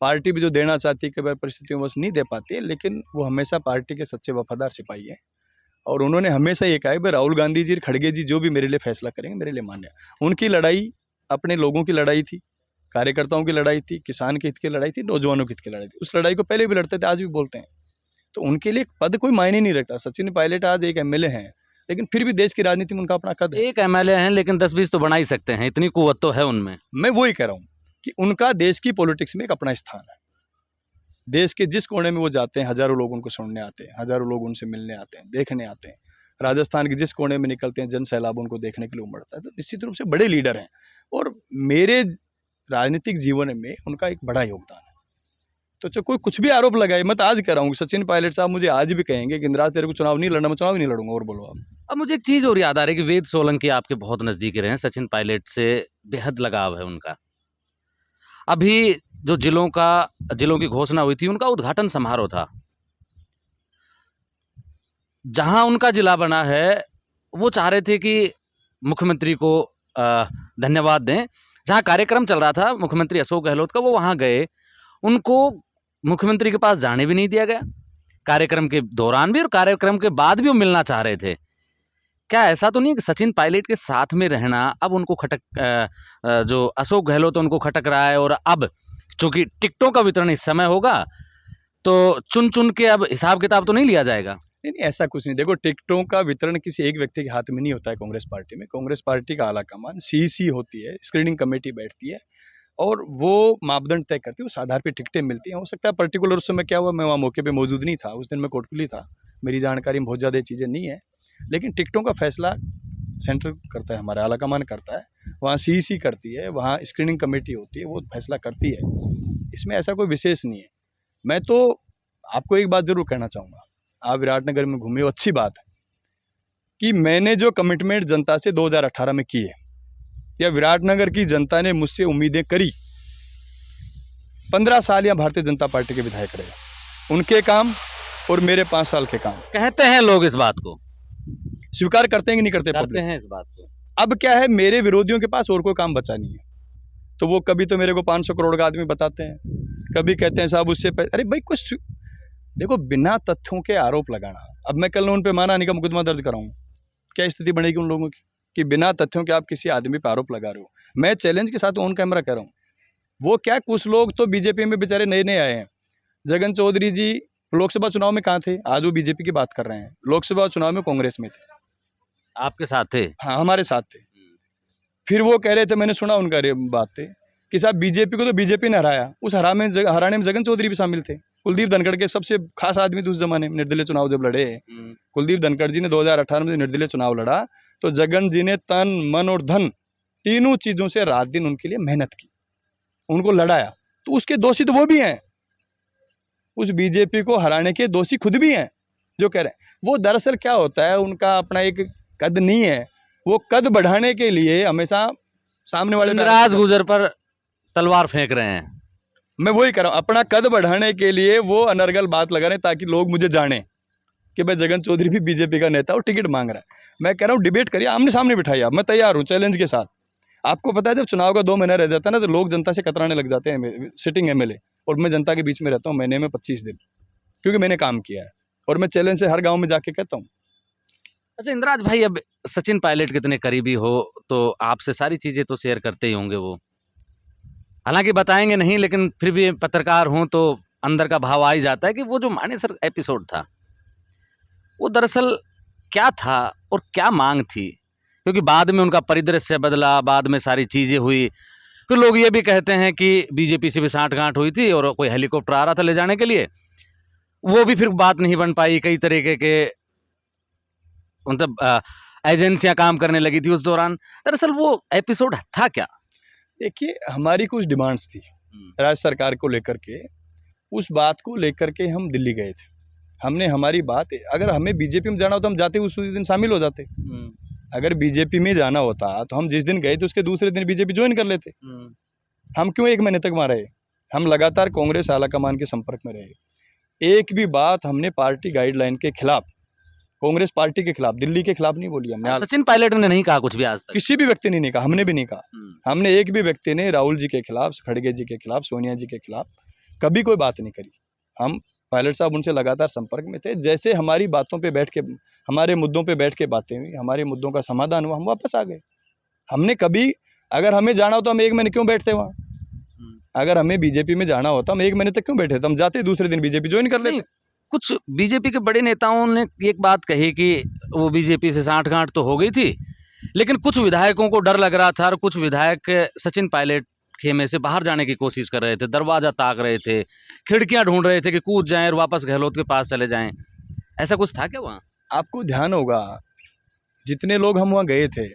पार्टी भी जो देना चाहती है कई बार परिस्थितियों बस नहीं दे पाती है। लेकिन वो हमेशा पार्टी के सच्चे वफादार सिपाही हैं और उन्होंने हमेशा ये कहा है भाई राहुल गांधी जी, खड़गे जी जो भी मेरे लिए फैसला करेंगे मेरे लिए मान्य। उनकी लड़ाई अपने लोगों की लड़ाई थी, कार्यकर्ताओं की लड़ाई थी, किसान के हित की लड़ाई थी, नौजवानों के हित की लड़ाई थी। उस लड़ाई को पहले भी लड़ते थे, आज भी बोलते हैं। तो उनके लिए पद कोई मायने नहीं रखता। सचिन पायलट आज एक एमएलए हैं, लेकिन फिर भी देश की राजनीति में उनका अपना कद है। एक एमएलए हैं लेकिन 10-20 तो बना ही सकते हैं, इतनी कुव्वत तो है उनमें। मैं वही कह रहा हूँ कि उनका देश की पॉलिटिक्स में एक अपना स्थान है। देश के जिस कोने में वो जाते हैं, हजारों लोग उनको सुनने आते हैं, हजारों लोग उनसे मिलने आते हैं, देखने आते हैं। राजस्थान के जिस कोने में निकलते हैं, जन सैलाब उनको देखने के लिए उमड़ता है। तो निश्चित रूप से बड़े लीडर हैं और मेरे राजनीतिक जीवन में उनका एक बड़ा योगदान है। तो जो कोई कुछ भी आरोप लगाए, मैं तो आज कह रहा हूँ सचिन पायलट साहब मुझे आज भी कहेंगे कि इंदिराज तेरे को चुनाव नहीं लड़ना, मैं चुनाव ही नहीं लड़ूंगा। और बोलो आप। अब मुझे एक चीज़ और याद आ रही है कि वेद सोलंकी आपके बहुत नज़दीकी रहे हैं, सचिन पायलट से बेहद लगाव है उनका। अभी जो जिलों की घोषणा हुई थी, उनका उद्घाटन समारोह था। जहां उनका जिला बना है, वो चाह रहे थे कि मुख्यमंत्री को धन्यवाद दें। जहां कार्यक्रम चल रहा था मुख्यमंत्री अशोक गहलोत का, वो वहां गए, उनको मुख्यमंत्री के पास जाने भी नहीं दिया गया। कार्यक्रम के दौरान भी और कार्यक्रम के बाद भी वो मिलना चाह रहे थे। क्या ऐसा तो नहीं कि सचिन पायलट के साथ में रहना अब उनको जो अशोक गहलोत उनको खटक रहा है, और अब चूंकि टिकटों का वितरण इस समय होगा तो चुन चुन के अब हिसाब किताब तो नहीं लिया जाएगा? नहीं, ऐसा कुछ नहीं। देखो, टिकटों का वितरण किसी एक व्यक्ति के हाथ में नहीं होता है। कांग्रेस पार्टी में, कांग्रेस पार्टी का आला कमान सीईसी होती है, स्क्रीनिंग कमेटी बैठती है और वो मापदंड तय करती है, उस आधार पर टिकटें मिलती हैं। हो सकता है पर्टिकुलर उस समय क्या हुआ, मैं वहाँ मौके पे मौजूद नहीं था, उस दिन मैं कोटकुली था, मेरी जानकारी में बहुत ज़्यादा चीज़ें नहीं है, लेकिन टिकटों का फैसला सेंटर करता है, हमारा आलाकमान करता है, वहाँ सीईसी करती है, वहाँ स्क्रीनिंग कमेटी होती है, वो फैसला करती है। इसमें ऐसा कोई विशेष नहीं है। मैं तो आपको एक बात ज़रूर कहना चाहूँगा, आप विराटनगर में घूमे हो, अच्छी बात है कि मैंने जो कमिटमेंट जनता से 2018 में की है, या विराटनगर की जनता ने मुझसे उम्मीदें करी, 15 साल यहाँ भारतीय जनता पार्टी के विधायक रहे, उनके काम और मेरे 5 साल के काम कहते हैं लोग इस बात को, स्वीकार करते हैं कि नहीं करते करते पब्लिक? हैं इस बात को। अब क्या है, मेरे विरोधियों के पास और कोई काम बचा नहीं है, तो वो कभी तो मेरे को 500 करोड़ का आदमी बताते हैं, कभी कहते हैं साहब उससे अरे भाई कुछ देखो, बिना तथ्यों के आरोप लगाना। अब मैं कल उन पे मानहानि का मुकदमा दर्ज कराऊं, क्या स्थिति बनेगी उन लोगों की कि बिना तथ्यों के आप किसी आदमी पे आरोप लगा रहे हो। मैं चैलेंज के साथ ऑन कैमरा कह रहा हूँ। वो क्या, कुछ लोग तो बीजेपी में बेचारे नए नए आए हैं। जगन चौधरी जी लोकसभा चुनाव में कहाँ थे, आज वो बीजेपी की बात कर रहे हैं। लोकसभा चुनाव में कांग्रेस में थे, आपके साथ थे? हाँ हमारे साथ थे। फिर वो कह रहे थे, मैंने सुना उनका बात थे कि साहब बीजेपी को तो बीजेपी ने हराया, उस हराने में जगन चौधरी भी शामिल थे। कुलदीप धनखड़ के सबसे खास आदमी थे उस जमाने में, निर्दलीय चुनाव जब लड़े। कुलदीप धनखड़ जी ने 2018 में निर्दलीय चुनाव लड़ा, तो जगन जी ने तन मन और धन तीनों चीज़ों से रात दिन उनके लिए मेहनत की, उनको लड़ाया। तो उसके दोषी तो वो भी हैं, उस बीजेपी को हराने के दोषी खुद भी हैं जो कह रहे हैं। वो दरअसल क्या होता है, उनका अपना एक कद नहीं है, वो कद बढ़ाने के लिए हमेशा सामने वाले इंदिराज गुजर पर तलवार फेंक रहे हैं। मैं वही कर रहा हूँ, अपना कद बढ़ाने के लिए वो अनर्गल बात लगा रहे हैं ताकि लोग मुझे जाने कि भाई जगन चौधरी भी बीजेपी का नेता और टिकट मांग रहा है। मैं कह रहा हूँ डिबेट करिए, आमने सामने बिठाइए, आप, मैं तैयार हूँ चैलेंज के साथ। आपको पता है जब चुनाव का 2 महीना रह जाता है ना, तो लोग जनता से कतराने लग जाते हैं, सिटिंग एमएलए। और मैं जनता के बीच में रहता हूँ महीने में 25 दिन, क्योंकि मैंने काम किया है और मैं चैलेंज से हर गाँव में जाके कहता हूँ। अच्छा इंदिराज भाई, अब सचिन पायलट कितने करीबी हो तो आपसे सारी चीज़ें तो शेयर करते ही होंगे वो, हालांकि बताएंगे नहीं, लेकिन फिर भी पत्रकार हूं तो अंदर का भाव आ ही जाता है कि वो जो मानेसर एपिसोड था वो दरअसल क्या था और क्या मांग थी, क्योंकि बाद में उनका परिदृश्य बदला, बाद में सारी चीज़ें हुई। फिर लोग ये भी कहते हैं कि बीजेपी से भी साँठ-गाँठ हुई थी और कोई हेलीकॉप्टर आ रहा था ले जाने के लिए, वो भी फिर बात नहीं बन पाई। कई तरीके के मतलब एजेंसियां काम करने लगी थी उस दौरान। दरअसल वो एपिसोड था क्या? देखिए, हमारी कुछ डिमांड्स थी राज्य सरकार को लेकर के, उस बात को लेकर के हम दिल्ली गए थे। हमने हमारी बात, अगर हमें बीजेपी में जाना होता हम जाते उसी दिन शामिल हो जाते। अगर बीजेपी में जाना होता तो हम जिस दिन गए थे उसके दूसरे दिन बीजेपी ज्वाइन कर लेते। हम क्यों 1 महीने तक वहाँ रहे? हम लगातार कांग्रेस आलाकमान के संपर्क में रहे। एक भी बात हमने पार्टी गाइडलाइन के खिलाफ, कांग्रेस पार्टी के खिलाफ, दिल्ली के खिलाफ नहीं बोली हमने। सचिन पायलट ने नहीं कहा कुछ भी आज तक? किसी भी व्यक्ति ने नहीं कहा, हमने भी नहीं कहा। हमने एक भी व्यक्ति ने राहुल जी के खिलाफ, खड़गे जी के खिलाफ, सोनिया जी के खिलाफ कभी कोई बात नहीं करी। हम पायलट साहब उनसे लगातार संपर्क में थे। जैसे हमारी बातों पे बैठ के, हमारे मुद्दों पे बैठ के बातें हुई, हमारे मुद्दों का समाधान हुआ, हम वापस आ गए। हमने कभी, अगर हमें जाना हो तो हम 1 महीने क्यों बैठते वहाँ? अगर हमें बीजेपी में जाना होता हम 1 महीने तक क्यों बैठे थे? हम जाते दूसरे दिन बीजेपी ज्वाइन कर लेते। कुछ बीजेपी के बड़े नेताओं ने एक बात कही कि वो बीजेपी से साँठ-गाँठ तो हो गई थी, लेकिन कुछ विधायकों को डर लग रहा था और कुछ विधायक सचिन पायलट खेमे से बाहर जाने की कोशिश कर रहे थे, दरवाज़ा ताक रहे थे, खिड़कियां ढूंढ रहे थे कि कूद जाएं और वापस गहलोत के पास चले जाएं। ऐसा कुछ था क्या वहाँ? आपको ध्यान होगा, जितने लोग हम वहाँ गए थे,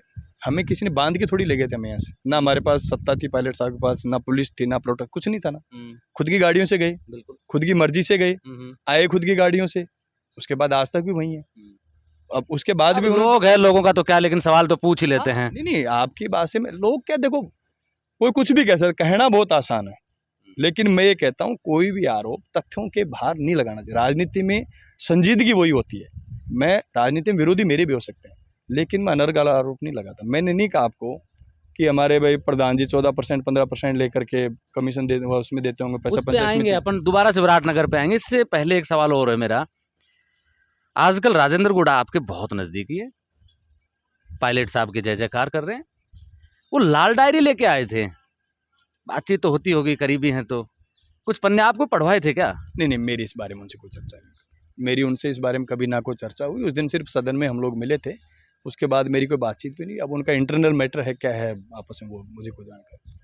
हमें किसी ने बांध के थोड़ी ले गए थे। हमें यहाँ से ना हमारे पास सत्ता थी, पायलट साहब के पास ना पुलिस थी, ना प्रोटेक्ट, कुछ नहीं था ना। खुद की गाड़ियों से गए, बिल्कुल खुद की मर्जी से गए, आए खुद की गाड़ियों से, उसके बाद आज तक भी वही है। अब उसके बाद भी लोग है, लोगों का तो क्या, लेकिन सवाल तो पूछ ही लेते हैं। नहीं, आपकी बात से लोग क्या, देखो कोई कुछ भी कह सकता, कहना बहुत आसान है, लेकिन मैं ये कहता हूँ कोई भी आरोप तथ्यों के बाहर नहीं लगाना चाहिए। राजनीति में संजीदगी वही होती है। मैं राजनीति में विरोधी मेरे भी हो सकते हैं, लेकिन मैं अनर्गल आरोप नहीं लगाता। मैंने नहीं कहा आपको कि हमारे भाई प्रधान जी 14% 15% लेकर के कमीशन दे, उसमें देते होंगे पैसा। उस पे आएंगे अपन, दोबारा से विराटनगर पे आएंगे। इससे पहले एक सवाल और है मेरा। आजकल राजेंद्र गुड़ा आपके बहुत नजदीकी है, पायलट साहब के जय जयकार कर रहे हैं। वो लाल डायरी लेके आए थे, बातचीत तो होती होगी, करीबी हैं तो कुछ पन्ने आपको पढ़वाए थे क्या? नहीं, मेरी इस बारे में उनसे कोई चर्चा नहीं, मेरी उनसे इस बारे में कभी ना कोई चर्चा हुई। उस दिन सिर्फ सदन में हम लोग मिले थे, उसके बाद मेरी कोई बातचीत भी नहीं। अब उनका इंटरनल मैटर है क्या है आपस में, वो मुझे कोई जानकारी।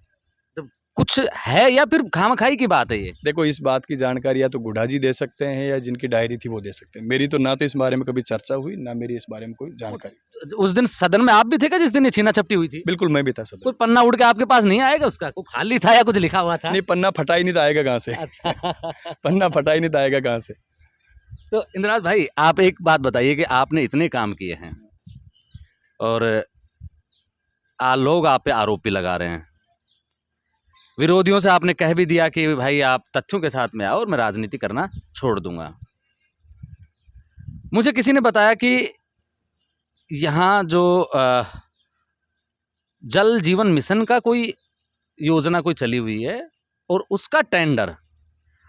तो कुछ है या फिर खामखाई की बात है ये? देखो, इस बात की जानकारी या तो गुड्डा जी दे सकते हैं या जिनकी डायरी थी वो दे सकते हैं। मेरी तो ना तो इस बारे में कभी चर्चा हुई, ना मेरी इस बारे में कोई जानकारी। उस दिन सदन में आप भी थे क्या जिस दिन ये छीना झपटी हुई थी? बिल्कुल, मैं भी था सदन कोई में। पन्ना उड़ के आपके पास नहीं आएगा उसका? कोई खाली था या कुछ लिखा हुआ था? नहीं, पन्ना फटा ही नहीं तो आएगा कहाँ से? अच्छा। पन्ना फटा ही नहीं तो आएगा कहाँ से? तो इंद्रनाथ भाई, आप एक बात बताइए कि आपने इतने काम किए हैं और लोग आप पे आरोप भी लगा रहे हैं। विरोधियों से आपने कह भी दिया कि भाई आप तथ्यों के साथ में आओ और मैं राजनीति करना छोड़ दूंगा। मुझे किसी ने बताया कि यहाँ जो जल जीवन मिशन का कोई योजना कोई चली हुई है और उसका टेंडर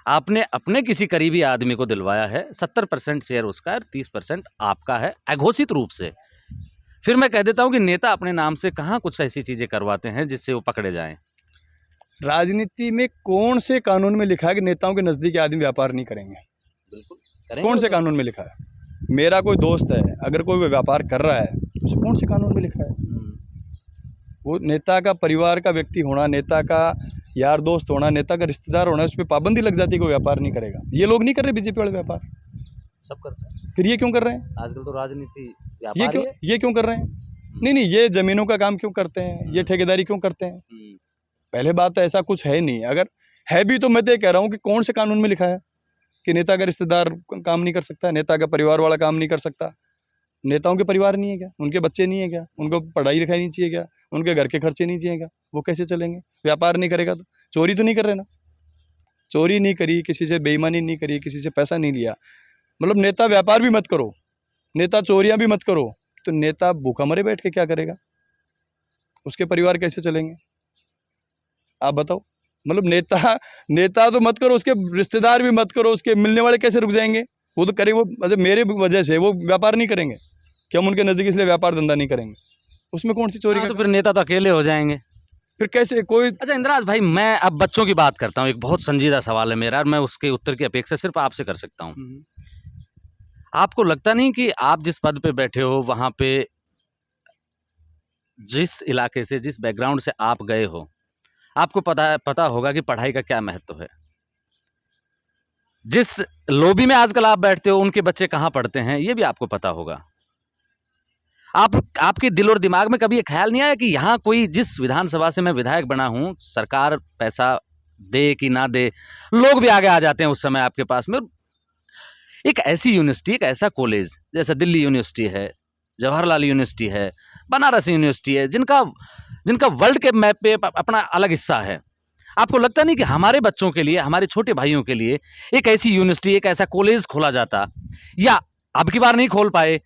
आपने अपने किसी करीबी आदमी को दिलवाया है। 70% शेयर उसका है, 30% आपका है, अघोषित रूप से। फिर मैं कह देता हूँ कि नेता अपने नाम से कहाँ कुछ ऐसी चीज़ें करवाते हैं जिससे वो पकड़े जाएं। राजनीति में कौन से कानून में लिखा है कि नेताओं के नज़दीकी आदमी व्यापार नहीं करेंगे? बिल्कुल करेंगे कौन वो से तो। कानून में लिखा है? मेरा कोई दोस्त है, अगर कोई व्यापार कर रहा है तो उसे कौन से कानून में लिखा है? वो नेता का परिवार का व्यक्ति होना, नेता का यार दोस्त होना, नेता का रिश्तेदार होना, उस पर पाबंदी लग जाती है कि वो व्यापार नहीं करेगा। ये लोग नहीं कर रहे बीजेपी वाले व्यापार, सब करते हैं फिर ये क्यों कर रहे हैं? आजकल तो राजनीति ये व्यापार क्यों ही है। ये क्यों कर रहे हैं? नहीं नहीं, ये ज़मीनों का काम क्यों करते हैं? ये ठेकेदारी क्यों करते हैं? पहले बात तो ऐसा कुछ है नहीं। अगर है भी तो मैं तो ये कह रहा हूँ कि कौन से कानून में लिखा है कि नेता का रिश्तेदार काम नहीं कर सकता, नेता का परिवार वाला काम नहीं कर सकता? नेताओं के परिवार नहीं है क्या? उनके बच्चे नहीं है क्या? उनको पढ़ाई लिखाई नहीं चाहिए क्या? उनके घर के खर्चे नहीं चाहिए क्या? वो कैसे चलेंगे? व्यापार नहीं करेगा तो? चोरी तो नहीं कर रहे ना? चोरी नहीं करी, किसी से बेईमानी नहीं करी, किसी से पैसा नहीं लिया। मतलब नेता व्यापार भी मत करो, नेता चोरियां भी मत करो, तो नेता भूखा मरे बैठ के क्या करेगा? उसके परिवार कैसे चलेंगे? आप बताओ। मतलब नेता नेता तो मत करो, उसके रिश्तेदार भी मत करो, उसके मिलने वाले कैसे रुक जाएंगे? वो तो करेंगे, वो मतलब मेरे वजह से वो व्यापार नहीं करेंगे कि हम उनके नज़दीक इसलिए व्यापार धंधा नहीं करेंगे। उसमें कौन सी चोरी हाँ, का तो फिर नेता तो अकेले हो जाएंगे। फिर कैसे कोई? अच्छा इंद्राज भाई, मैं अब बच्चों की बात करता हूँ। एक बहुत संजीदा सवाल है मेरा और मैं उसके उत्तर की अपेक्षा सिर्फ आपसे कर सकता हूँ। आपको लगता नहीं कि आप जिस पद पे बैठे हो वहाँ पे जिस इलाके से, जिस बैकग्राउंड से आप गए हो, आपको पता होगा कि पढ़ाई का क्या महत्व है? जिस लॉबी में आजकल आप बैठते हो उनके बच्चे कहाँ पढ़ते हैं ये भी आपको पता होगा। आपके दिल और दिमाग में कभी ये ख्याल नहीं आया कि यहाँ कोई, जिस विधानसभा से मैं विधायक बना हूँ, सरकार पैसा दे कि ना दे, लोग भी आगे आ जाते हैं उस समय आपके पास में। एक ऐसी यूनिवर्सिटी, एक ऐसा कॉलेज जैसे दिल्ली यूनिवर्सिटी है, जवाहरलाल यूनिवर्सिटी है, बनारस यूनिवर्सिटी है, जिनका जिनका वर्ल्ड के मैप पे अपना अलग हिस्सा है। आपको लगता नहीं कि हमारे बच्चों के लिए, हमारे छोटे भाइयों के लिए एक ऐसी यूनिवर्सिटी, एक ऐसा कॉलेज खोला जाता? या अब की बार नहीं खोल पाए,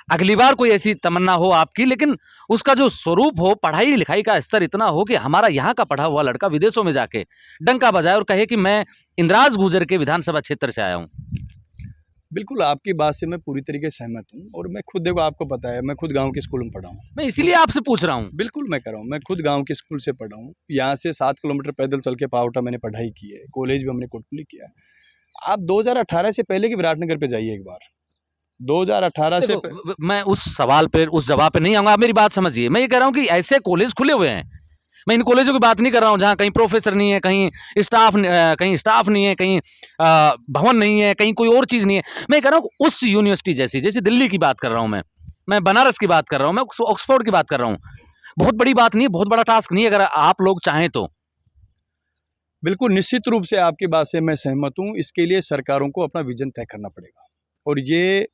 अगली बार कोई ऐसी तमन्ना हो आपकी, लेकिन उसका जो स्वरूप हो, पढ़ाई लिखाई का स्तर इतना हो कि हमारा यहाँ का पढ़ा हुआ लड़का विदेशों में जाके डंका बजाए और कहे कि मैं इंद्राज गुर्जर के विधानसभा क्षेत्र से आया हूँ। बिल्कुल, आपकी बात से मैं पूरी तरीके से सहमत हूँ और मैं खुद, देखो आपको पता है, मैं खुद गाँव के स्कूल में पढ़ा हूँ। मैं इसीलिए आपसे पूछ रहा हूँ। बिल्कुल मैं कह रहा हूँ, मैं खुद गाँव के स्कूल से पढ़ा हूँ। यहाँ से 7 किलोमीटर पैदल चल के पावटा मैंने पढ़ाई की है, कॉलेज भी हमने कोटपुली किया है। आप 2018 से पहले की विराटनगर पे जाइए एक बार। 2018 से देखो, मैं उस सवाल पे, उस जवाब पे नहीं आऊंगा, आप मेरी बात समझिए। मैं ये कह रहा हूँ कि ऐसे कॉलेज खुले हुए हैं। मैं इन कॉलेजों की बात नहीं कर रहा हूँ जहाँ कहीं प्रोफेसर नहीं है, कहीं स्टाफ नहीं है, कहीं भवन नहीं है, कहीं कोई और चीज़ नहीं है। मैं कह रहा हूँ उस यूनिवर्सिटी जैसी, जैसे दिल्ली की बात कर रहा हूँ मैं बनारस की बात कर रहा हूँ, मैं ऑक्सफोर्ड की बात कर रहा हूँ। बहुत बड़ी बात नहीं है, बहुत बड़ा टास्क नहीं है अगर आप लोग चाहें तो। बिल्कुल निश्चित रूप से आपकी बात से मैं सहमत हूँ। इसके लिए सरकारों को अपना विजन तय करना पड़ेगा और ये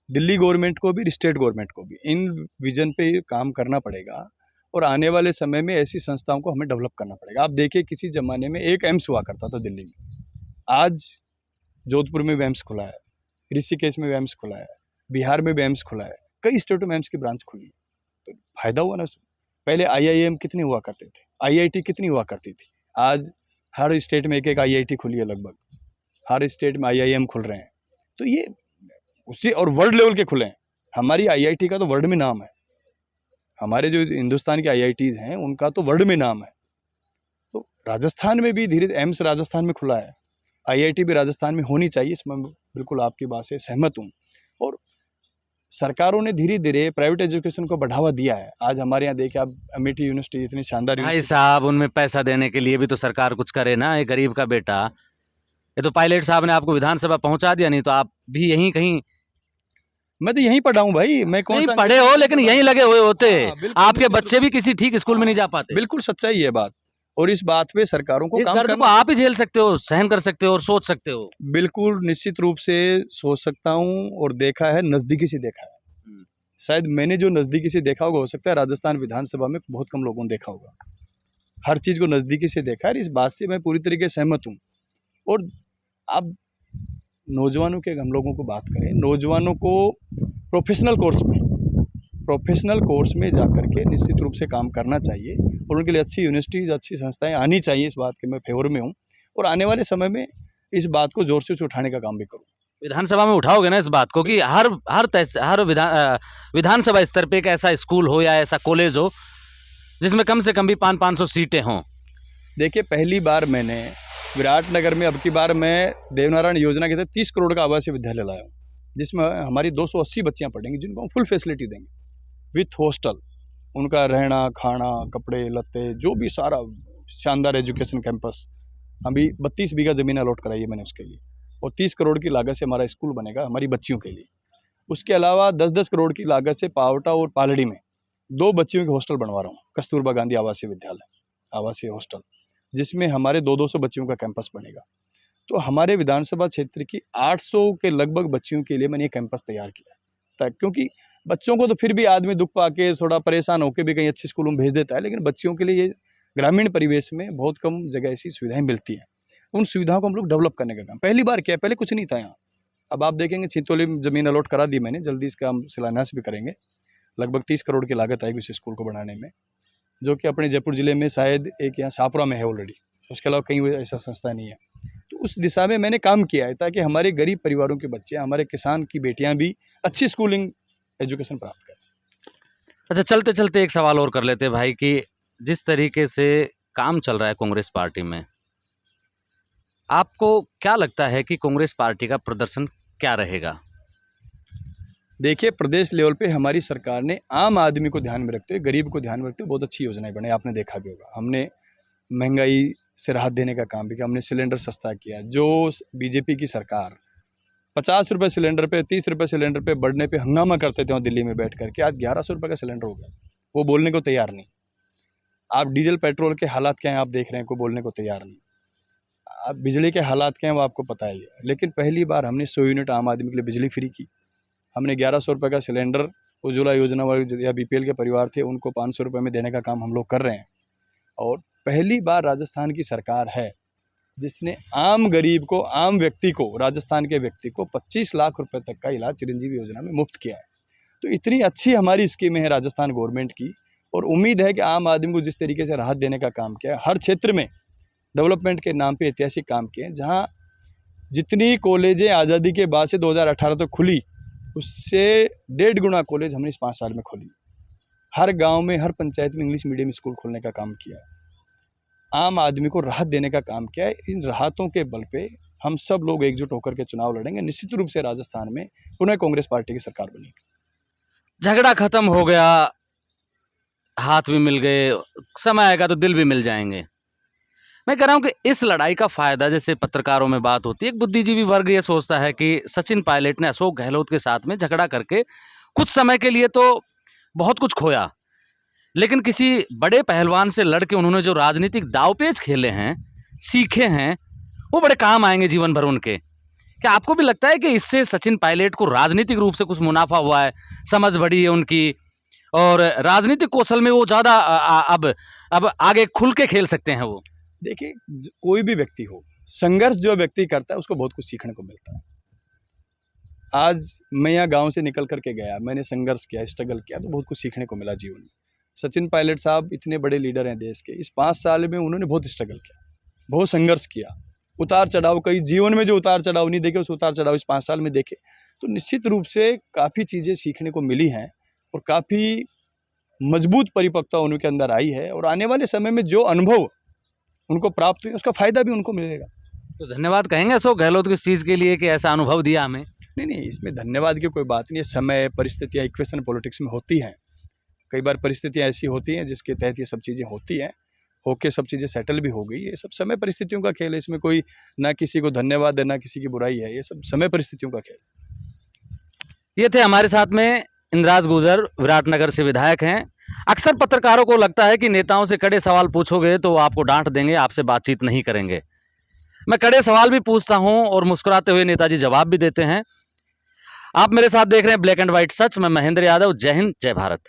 दिल्ली गवर्नमेंट को भी, स्टेट गवर्नमेंट को भी इन विजन पे काम करना पड़ेगा और आने वाले समय में ऐसी संस्थाओं को हमें डेवलप करना पड़ेगा। आप देखिए, किसी ज़माने में एक एम्स हुआ करता था दिल्ली में, आज जोधपुर में भी एम्स खुला है, ऋषिकेश में भी एम्स खुला है, बिहार में भी एम्स खुला है, कई स्टेटों में एम्स की ब्रांच खुली है। तो फायदा हुआ ना उसमें। पहले IIM कितने हुआ करते थे, IIT कितनी हुआ करती थी, आज हर स्टेट में एक एक IIT खुली है, लगभग हर स्टेट में IIM खुल रहे हैं। तो ये उसी और वर्ल्ड लेवल के खुले हैं। हमारी IIT का तो वर्ल्ड में नाम है, हमारे जो हिंदुस्तान के IITs हैं उनका तो वर्ल्ड में नाम है। तो राजस्थान में भी धीरे एम्स राजस्थान में खुला है, IIT भी राजस्थान में होनी चाहिए, इसमें बिल्कुल आपकी बात से सहमत हूँ। और सरकारों ने धीरे धीरे प्राइवेट एजुकेशन को बढ़ावा दिया है। आज हमारे यहाँ देखिए आप, अमेठी यूनिवर्सिटी इतनी शानदार भाई यूनिवर्सिटी। साहब, उनमें पैसा देने के लिए भी तो सरकार कुछ करे ना। एक गरीब का बेटा, ये तो पायलट साहब ने आपको विधानसभा पहुंचा दिया, नहीं तो आप भी यहीं कहीं मैं तो यहीं पढ़ा हूँ भाई, मैं कौन नहीं सा पढ़े हो, लेकिन यहीं लगे हुए होते। हाँ, बिल्कुल आपके निश्चित बच्चे भी किसी ठीक स्कूल में नहीं जा पाते। बिल्कुल सच्चाई है बात, और इस बात पे सरकारों को इस काम दर्द को करना आप ही झेल सकते हो, सहन कर सकते हो और सोच सकते हो। बिल्कुल निश्चित रूप से सोच सकता हूँ, और देखा है, नज़दीकी से देखा है। शायद मैंने जो नज़दीकी से देखा होगा, हो सकता है राजस्थान विधानसभा में बहुत कम लोगों ने देखा होगा। हर चीज़ को नज़दीकी से देखा है, इस बात से मैं पूरी तरीके से सहमत हूँ। और अब नौजवानों के हम लोगों को बात करें, नौजवानों को प्रोफेशनल कोर्स में जा कर के निश्चित रूप से काम करना चाहिए, और उनके लिए अच्छी यूनिवर्सिटीज़, अच्छी संस्थाएं आनी चाहिए। इस बात के मैं फेवर में हूँ, और आने वाले समय में इस बात को जोर से उठाने का काम भी करूँ। विधानसभा में उठाओगे ना इस बात को कि हर विधानसभा स्तर पे एक ऐसा स्कूल हो या ऐसा कॉलेज हो जिसमें कम से कम भी 500 सीटें हों। देखिए, पहली बार मैंने विराटनगर में, अब की बार मैं देवनारायण योजना के तहत 30 करोड़ का आवासीय विद्यालय लाया हूँ, जिसमें हमारी 280 बच्चियाँ पढ़ेंगी, जिनको हम फुल फैसिलिटी देंगे विथ हॉस्टल, उनका रहना, खाना, कपड़े लत्ते, जो भी सारा शानदार एजुकेशन कैंपस। अभी 32 बीघा ज़मीन अलॉट कराई है मैंने उसके लिए, और 30 करोड़ की लागत से हमारा स्कूल बनेगा हमारी बच्चियों के लिए। उसके अलावा 10-10 करोड़ की लागत से पावटा और पालड़ी में 2 बच्चियों के हॉस्टल बनवा रहा हूँ, कस्तूरबा गांधी आवासीय विद्यालय, आवासीय हॉस्टल, जिसमें हमारे 200 बच्चियों का कैंपस बनेगा। तो हमारे विधानसभा क्षेत्र की 800 के लगभग बच्चियों के लिए मैंने ये कैंपस तैयार किया, क्योंकि बच्चों को तो फिर भी आदमी दुख पाके थोड़ा परेशान होकर भी कहीं अच्छे स्कूलों में भेज देता है, लेकिन बच्चियों के लिए ये ग्रामीण परिवेश में बहुत कम जगह ऐसी सुविधाएं मिलती हैं। उन सुविधाओं को हम लोग डेवलप करने का काम पहली बार किया, पहले कुछ नहीं था यहाँ। अब आप देखेंगे छिंतोली में ज़मीन अलॉट करा दी मैंने, जल्दी इसका हम शिलान्यास भी करेंगे। लगभग 30 करोड़ की लागत आएगी इस स्कूल को बनाने में, जो कि अपने जयपुर ज़िले में शायद एक यहाँ शाहपुरा में है ऑलरेडी, उसके अलावा कहीं ऐसा संस्था नहीं है। तो उस दिशा में मैंने काम किया है, ताकि हमारे गरीब परिवारों के बच्चे, हमारे किसान की बेटियाँ भी अच्छी स्कूलिंग एजुकेशन प्राप्त करें। अच्छा, चलते चलते एक सवाल और कर लेते हैं भाई कि जिस तरीके से काम चल रहा है कांग्रेस पार्टी में, आपको क्या लगता है कि कांग्रेस पार्टी का प्रदर्शन क्या रहेगा? देखिए, प्रदेश लेवल पे हमारी सरकार ने आम आदमी को ध्यान में रखते हुए, गरीब को ध्यान में रखते हुए बहुत अच्छी योजनाएं बनाई, आपने देखा भी होगा। हमने महंगाई से राहत देने का काम भी किया, हमने सिलेंडर सस्ता किया। जो बीजेपी की सरकार 50 रुपये सिलेंडर पे, 30 रुपये सिलेंडर पे बढ़ने पे हंगामा करते थे वहाँ दिल्ली में बैठ करके, आज 1100 रुपये का सिलेंडर हो गया, वो बोलने को तैयार नहीं। आप डीजल पेट्रोल के हालात क्या हैं आप देख रहे हैं, कोई बोलने को तैयार नहीं। आप बिजली के हालात क्या हैं वो आपको पता ही है। लेकिन पहली बार हमने 100 यूनिट आम आदमी के लिए बिजली फ्री की। हमने 1100 रुपये का सिलेंडर उज्ज्वला योजना वाले या बीपीएल के परिवार थे उनको 500 रुपये में देने का काम हम लोग कर रहे हैं। और पहली बार राजस्थान की सरकार है जिसने आम गरीब को, आम व्यक्ति को, राजस्थान के व्यक्ति को 25 लाख रुपए तक का इलाज चिरंजीवी योजना में मुफ्त किया है। तो इतनी अच्छी हमारी स्कीमें हैं राजस्थान गवर्नमेंट की, और उम्मीद है कि आम आदमी को जिस तरीके से राहत देने का काम किया है, हर क्षेत्र में डेवलपमेंट के नाम पे ऐतिहासिक काम किए हैं। जहाँ जितनी कॉलेजें आज़ादी के बाद से 2018 तक खुली, उससे 1.5 गुना कॉलेज हमने इस 5 साल में खोली। हर गांव में, हर पंचायत में इंग्लिश मीडियम स्कूल खोलने का काम किया है, आम आदमी को राहत देने का काम किया है। इन राहतों के बल पे हम सब लोग एकजुट होकर के चुनाव लड़ेंगे। निश्चित रूप से राजस्थान में पुनः कांग्रेस पार्टी की सरकार बनेगी। झगड़ा खत्म हो गया, हाथ भी मिल गए, समय आएगा तो दिल भी मिल जाएंगे। मैं कह रहा हूँ कि इस लड़ाई का फायदा, जैसे पत्रकारों में बात होती है, एक बुद्धिजीवी वर्ग ये सोचता है कि सचिन पायलट ने अशोक गहलोत के साथ में झगड़ा करके कुछ समय के लिए तो बहुत कुछ खोया, लेकिन किसी बड़े पहलवान से लड़के उन्होंने जो राजनीतिक दावपेच खेले हैं, सीखे हैं, वो बड़े काम आएंगे जीवन भर उनके। क्या आपको भी लगता है कि इससे सचिन पायलट को राजनीतिक रूप से कुछ मुनाफा हुआ है, समझ बढ़ी है उनकी, और राजनीतिक कौशल में वो ज़्यादा अब आगे खुल के खेल सकते हैं वो? देखिए, कोई भी व्यक्ति हो, संघर्ष जो व्यक्ति करता है उसको बहुत कुछ सीखने को मिलता है। आज मैं यहाँ गांव से निकल करके गया, मैंने संघर्ष किया, स्ट्रगल किया, तो बहुत कुछ सीखने को मिला जीवन में। सचिन पायलट साहब इतने बड़े लीडर हैं देश के, इस 5 साल में उन्होंने बहुत स्ट्रगल किया, बहुत संघर्ष किया, उतार चढ़ाव, कई जीवन में जो उतार चढ़ाव नहीं देखे उस उतार चढ़ाव इस 5 साल में देखे। तो निश्चित रूप से काफ़ी चीज़ें सीखने को मिली हैं, और काफ़ी मजबूत परिपक्वता उनके अंदर आई है, और आने वाले समय में जो अनुभव उनको प्राप्त हुई उसका फ़ायदा भी उनको मिलेगा। तो धन्यवाद कहेंगे अशोक गहलोत की इस चीज़ के लिए कि ऐसा अनुभव दिया हमें। नहीं, इसमें धन्यवाद की कोई बात नहीं है। समय, परिस्थितियाँ इक्वेशन पॉलिटिक्स में होती हैं। कई बार परिस्थितियाँ ऐसी होती हैं जिसके तहत ये सब चीज़ें होती हैं, होके सब चीज़ें सेटल भी हो गई। ये सब समय परिस्थितियों का खेल है, इसमें कोई ना किसी को धन्यवाद है, ना किसी की बुराई है, ये सब समय परिस्थितियों का खेल है। ये थे हमारे साथ में इंद्राज गुर्जर, विराटनगर से विधायक हैं। अक्सर पत्रकारों को लगता है कि नेताओं से कड़े सवाल पूछोगे तो वो आपको डांट देंगे, आपसे बातचीत नहीं करेंगे। मैं कड़े सवाल भी पूछता हूं और मुस्कुराते हुए नेताजी जवाब भी देते हैं। आप मेरे साथ देख रहे हैं ब्लैक एंड व्हाइट सच। मैं महेंद्र यादव। जय हिंद, जय भारत।